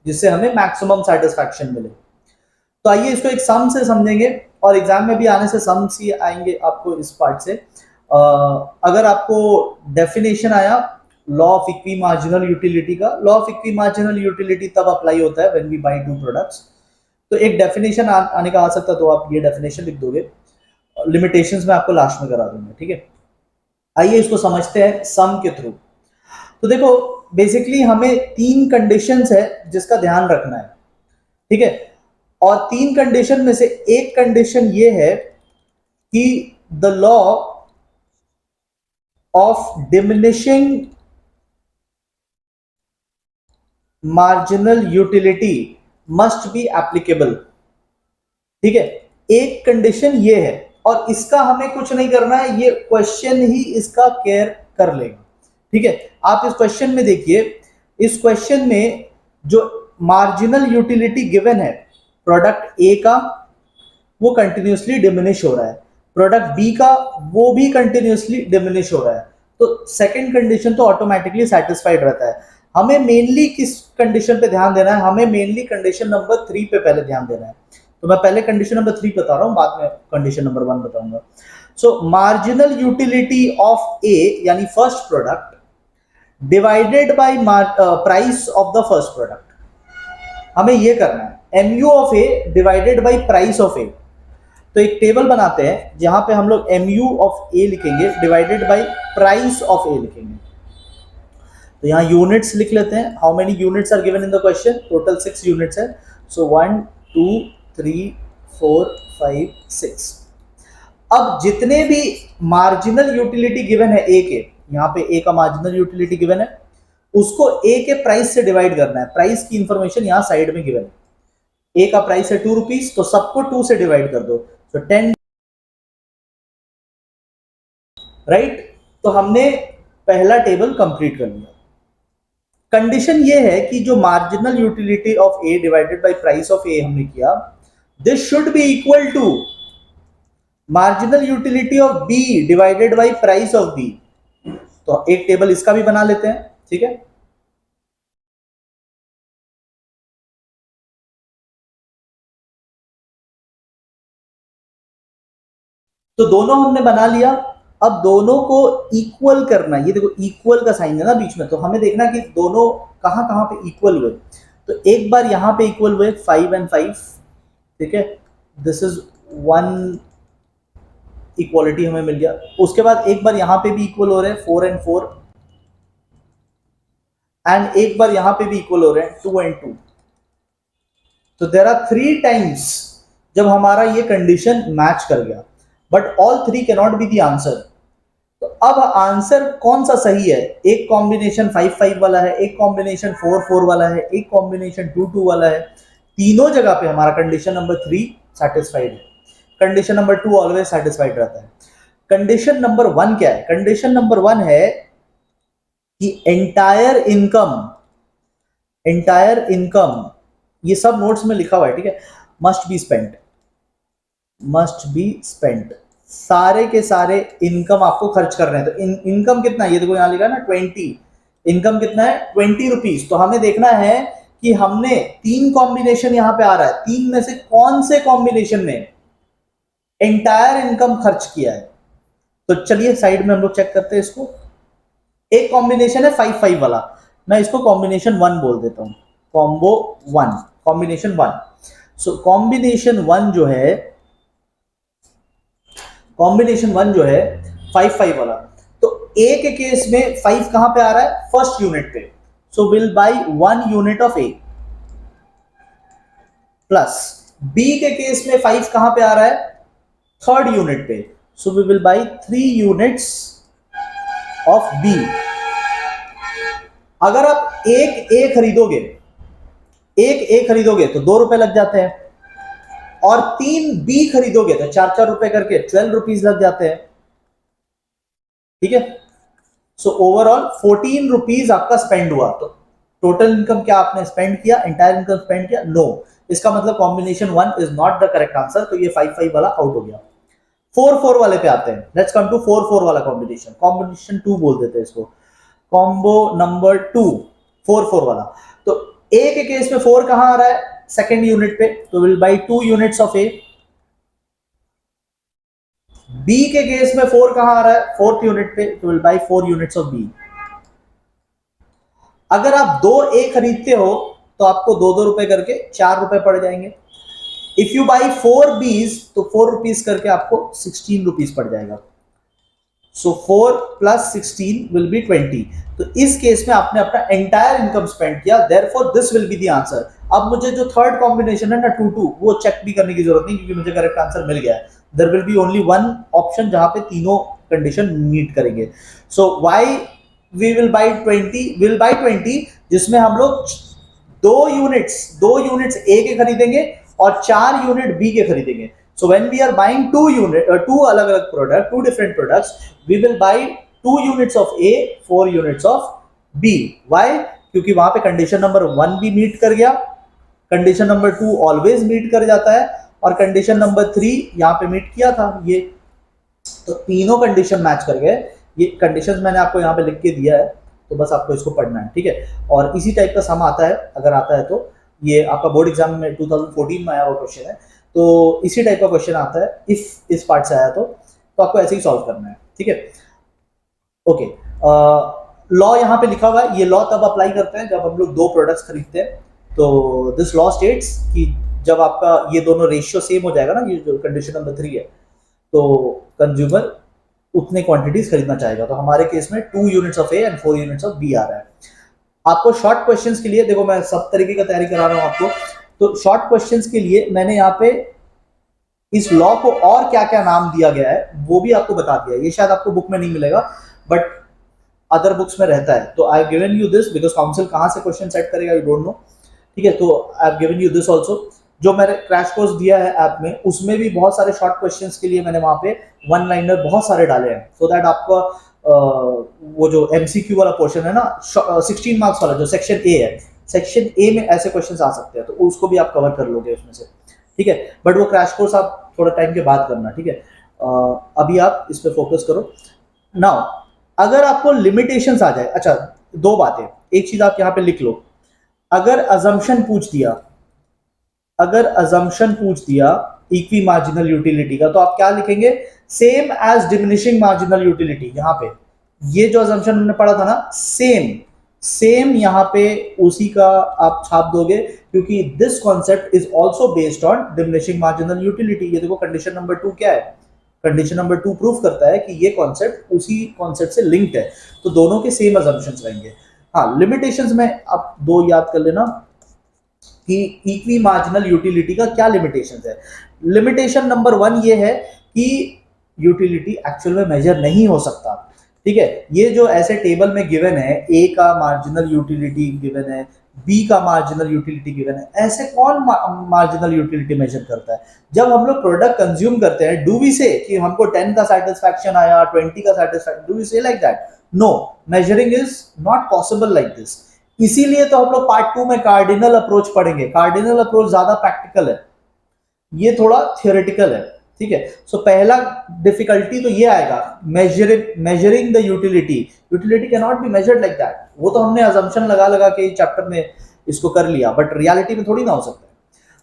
S1: जिससे हमें मैक्सिमम सेटिस्फैक्शन मिले। तो आइए इसको एक सम से समझेंगे, और एग्जाम में भी आने से सम्स ही आएंगे आपको इस पार्ट से। अगर आपको डेफिनेशन आया law of equi marginal utility का, law of equi marginal utility तब अप्लाई होता है when we buy two products. तो एक डेफिनेशन आने का आ सकता, तो आप ये डेफिनेशन लिख दोगे, लिमिटेशंस में आपको लास्ट में करा दूंगा, ठीक है। आइए इसको समझते हैं सम के थ्रू। तो देखो बेसिकली हमें तीन कंडीशंस है जिसका ध्यान रखना है, ठीक है। और तीन कंडीशन में से एक कंडीशन ये है कि the law of diminishing marginal utility must be applicable, ठीक है। एक कंडीशन ये है, और इसका हमें कुछ नहीं करना है, ये क्वेश्चन ही इसका केयर कर लेगा, ठीक है। आप इस क्वेश्चन में देखिए, इस क्वेश्चन में जो मार्जिनल यूटिलिटी गिवन है प्रोडक्ट ए का, वो कंटिन्यूसली डिमिनिश हो रहा है, प्रोडक्ट बी का वो भी कंटिन्यूसली डिमिनिश हो रहा है, तो सेकंड कंडीशन तो ऑटोमेटिकली सेटिस्फाइड रहता है। हमें मेनली किस कंडीशन पे ध्यान देना है, हमें मेनली कंडीशन नंबर 3 पे पहले ध्यान देना है। तो मैं पहले कंडीशन नंबर 3 बता रहा हूं, बाद में कंडीशन नंबर 1 बताऊंगा। So marginal utility of A यानी first product divided by price of the first product, हमें ये करना है, MU of A divided by price of A. तो एक टेबल बनाते हैं जहां पे हम लोग MU ऑफ ए लिखेंगे divided by price of A लिखेंगे। तो यहाँ यूनिट्स लिख लेते हैं, how many units are given in the question, total 6 units है। सो 1 2 3 4 5 6। अब जितने भी मार्जिनल यूटिलिटी गिवन है ए के, यहाँ पे ए का मार्जिनल यूटिलिटी गिवन है, उसको ए के प्राइस से डिवाइड करना है। प्राइस की इंफॉर्मेशन यहाँ साइड में गिवन है, ए का प्राइस है 2 रुपीज, तो सबको 2 से डिवाइड कर दो, तो 10, राइट। तो हमने पहला टेबल कंप्लीट कर लिया। कंडीशन ये है कि जो marginal utility of A divided by price of A हमने किया, this should be equal to marginal utility of B divided by price of B. तो एक टेबल इसका भी बना लेते हैं, ठीक है। तो दोनों हमने बना लिया। अब दोनों को इक्वल करना, ये देखो इक्वल का साइन है ना बीच में, तो हमें देखना कि दोनों कहां कहां पे इक्वल हुए। तो एक बार यहां पे इक्वल हुए 5 and 5, ठीक है, दिस इज 1 इक्वालिटी हमें मिल गया। उसके बाद एक बार यहां पे भी इक्वल हो रहे हैं 4 and 4, एंड एक बार यहां पे भी इक्वल हो रहे हैं 2 and 2। तो देयर आर 3 टाइम्स जब हमारा ये कंडीशन मैच कर गया, but all 3 can not be the answer. तो अब आंसर कौन सा सही है, एक कॉम्बिनेशन 5-5 वाला है, एक कॉम्बिनेशन 4-4 वाला है, एक कॉम्बिनेशन 2-2 वाला है। तीनों जगह पे हमारा कंडीशन नंबर 3 सेटिस्फाइड है, कंडीशन नंबर 2 ऑलवेज सेटिस्फाइड रहता है। कंडीशन नंबर 1 क्या है, कंडीशन नंबर 1 है कि एंटायर इनकम, ये सब नोट्स में लिखा हुआ है, ठीक है, मस्ट बी स्पेंट, सारे के सारे इनकम आपको खर्च कर रहे हैं। तो इनकम कितना है, ये देखो यहां लिखा है ना 20, इनकम कितना है 20 रुपीज। तो हमें देखना है कि हमने 3 कॉम्बिनेशन यहां पे आ रहा है, 3 में से कौन से कॉम्बिनेशन में एंटायर इनकम खर्च किया है। तो चलिए साइड में हम लोग चेक करते हैं इसको। एक कॉम्बिनेशन है 5-5 वाला, मैं इसको कॉम्बिनेशन 1 बोल देता हूं, कॉम्बो 1, कॉम्बिनेशन 1। सो कॉम्बिनेशन 1 जो है 5-5 वाला, तो ए के केस में 5 कहां पे आ रहा है, फर्स्ट यूनिट पे, so will buy 1 unit of A, plus B के केस में 5 कहां पे आ रहा है, थर्ड यूनिट पे, so we will buy 3 units of B. अगर आप एक ए खरीदोगे तो 2 रुपए लग जाते हैं, और 3 बी खरीदोगे तो 4-4 रुपए करके 12 रुपीज लग जाते हैं, ठीक है। सो ओवरऑल 14 रुपीज आपका स्पेंड हुआ। तो टोटल इनकम क्या आपने स्पेंड किया, एंटायर इनकम स्पेंड किया, नो। इसका मतलब combination 1 is not the correct answer, तो ये 5-5 वाला आउट हो गया। 4-4 वाले पे आते हैं, लेट्स कम टू 4-4 वाला कॉम्बिनेशन, कॉम्बिनेशन 2 बोल देते हैं इसको, कॉम्बो नंबर 2, 4-4 वाला। तो ए के केस में 4 कहां आ रहा है, सेकेंड यूनिट पे, तो will buy 2 units of A. B के केस में 4 कहां आ रहा है, फोर्थ यूनिट पे, तो will buy 4 units of B. अगर आप 2 ए खरीदते हो तो आपको 2-2 रुपए करके 4 रुपए पड़ जाएंगे। इफ यू बाई 4 बीज तो 4 रुपीज करके आपको 16 रुपीज पड़ जाएगा। सो 4 प्लस 16 विल बी 20। तो इस केस में आपने अपना एंटायर इनकम स्पेंड किया, therefore this will be the answer. अब मुझे जो थर्ड कॉम्बिनेशन है ना 2-2, वो चेक भी करने की जरूरत नहीं क्योंकि मुझे करेक्ट आंसर मिल गया है। There will be only one option जहां पे तीनों कंडीशन मीट करेंगे। So why we will buy 20, जिसमें हम लोग 2 यूनिट्स ए के खरीदेंगे और 4 यूनिट बी के खरीदेंगे। So when we are buying two अलग-अलग product, two different products, we will buy 2 units of A, 4 units of B. Why? क्योंकि वहां पे कंडीशन नंबर 1 भी मीट कर गया, कंडीशन नंबर 2 ऑलवेज मीट कर जाता है, और कंडीशन नंबर 3 यहाँ पे मीट किया था ये। तो तीनों कंडीशन मैच कर गए। ये कंडीशंस मैंने आपको यहाँ पे लिख के दिया है, तो बस आपको इसको पढ़ना है, ठीक है। और इसी टाइप का सम आता है, अगर आता है तो ये आपका बोर्ड एग्जाम में 2014 में आया हुआ क्वेश्चन है, तो इसी टाइप का क्वेश्चन आता है। इफ इस पार्ट से आया तो आपको ऐसे ही सॉल्व करना है, ठीक है। ओके, लॉ यहाँ पे लिखा हुआ है। ये लॉ तब अप्लाई करते हैं जब हम लोग 2 प्रोडक्ट्स खरीदते हैं। तो दिस लॉ स्टेट्स कि जब आपका ये दोनों रेशियो सेम हो जाएगा ना, ये जो कंडीशन नंबर 3 है, तो कंज्यूमर उतने क्वांटिटीज खरीदना चाहेगा। तो हमारे केस में 2 units of A and 4 units of B आ रहा है। आपको शॉर्ट क्वेश्चंस के लिए, देखो मैं सब तरीके का तैयारी करा रहा हूँ आपको, तो शॉर्ट क्वेश्चंस के लिए मैंने यहाँ पे इस लॉ को और क्या क्या नाम दिया गया है वो भी आपको बता दिया है। ये शायद आपको बुक में नहीं मिलेगा, बट अदर बुक्स में रहता है। तो I have given you this because council कहाँ से क्वेश्चन सेट करेगा यू डोंट नो, ठीक है। तो I have given you this also. जो मैंने क्रैश कोर्स दिया है ऐप में, उसमें भी बहुत सारे शॉर्ट क्वेश्चंस के लिए मैंने वहां पे 1 लाइनर बहुत सारे डाले हैं, सो दैट आपका वो जो एमसीक्यू वाला पोर्शन है ना, 16 मार्क्स वाला जो सेक्शन ए है, सेक्शन ए में ऐसे क्वेश्चंस आ सकते हैं, तो उसको भी आप कवर कर लोगे उसमें से, ठीक है। बट वो क्रैश कोर्स आप थोड़ा टाइम के बाद करना, ठीक है। अभी आप इस पे फोकस करो। नाउ अगर आपको लिमिटेशंस आ जाए, अच्छा 2 बातें, एक चीज आप यहाँ पे लिख लो। अगर अजम्पशन पूछ दिया इक्वी मार्जिनल यूटिलिटी का, तो आप क्या लिखेंगे, same as diminishing marginal utility. यहाँ पे ये जो अजम्पशन हमने पढ़ा था ना, सेम यहाँ पे उसी का आप छाप दोगे, क्योंकि this concept is also based on diminishing marginal utility. ये देखो कंडीशन नंबर 2 क्या है, कंडीशन नंबर 2 प्रूफ करता है कि ये कॉन्सेप्ट उसी कॉन्सेप्ट से लिंक्ड है, तो दोनों के सेम अजम्पशंस रहेंगे। हाँ, लिमिटेशंस में आप 2 याद कर लेना कि इक्वी मार्जिनल यूटिलिटी का क्या लिमिटेशंस है। लिमिटेशन नंबर 1 ये है कि यूटिलिटी एक्चुअल में मेजर नहीं हो सकता, ठीक है। ये जो ऐसे टेबल में गिवन है, ए का मार्जिनल यूटिलिटी गिवन है, बी का मार्जिनल यूटिलिटी गिवन है, ऐसे कौन मार्जिनल यूटिलिटी मेजर करता है? जब हम लोग प्रोडक्ट कंज्यूम करते हैं, डू वी से कि हमको 10 का सेटिस्फैक्शन आया, 20 का satisfaction, do we say like that? No, measuring is not possible like this. इसीलिए तो हम लोग पार्ट 2 में कार्डिनल अप्रोच पढ़ेंगे। कार्डिनल अप्रोच ज्यादा प्रैक्टिकल है, ये थोड़ा थियोरेटिकल है, ठीक है। सो पहला डिफिकल्टी तो ये आएगा, measuring the utility can not be measured like that. वो तो हमने अजम्पशन लगा के चैप्टर में इसको कर लिया, बट रियलिटी में थोड़ी ना हो सकता है।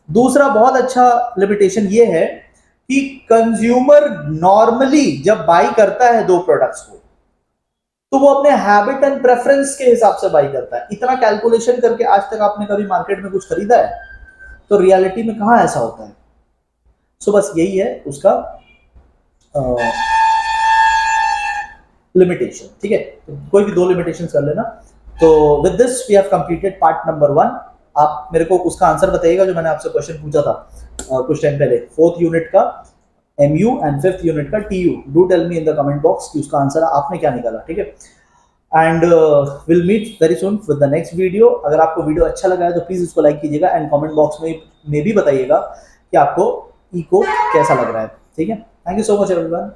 S1: दूसरा बहुत अच्छा लिमिटेशन ये है कि कंज्यूमर नॉर्मली जब बाई करता है 2 प्रोडक्ट्स को, तो वो अपने हैबिट एंड प्रेफरेंस के हिसाब से बाई करता है। इतना कैलकुलेशन करके आज तक आपने कभी मार्केट में कुछ खरीदा है? तो रियलिटी में कहां ऐसा होता है। सो बस यही है उसका लिमिटेशन, ठीक है। तो कोई भी 2 लिमिटेशन कर लेना। तो with this we have completed part number 1। आप मेरे को उसका आंसर बताइएगा जो मैंने आपसे क्वेश्चन पूछा था कुछ टाइम पहले, 4th यूनिट का MU एंड 5th यूनिट का TU। Do tell me in the comment box कि उसका आंसर आपने क्या निकाला, ठीक है। And will meet very soon with the next video. अगर आपको वीडियो अच्छा लगा है तो प्लीज उसको लाइक कीजिएगा एंड कमेंट बॉक्स में भी बताइएगा कि आपको इको कैसा लग रहा है, ठीक है। Thank you so much everyone.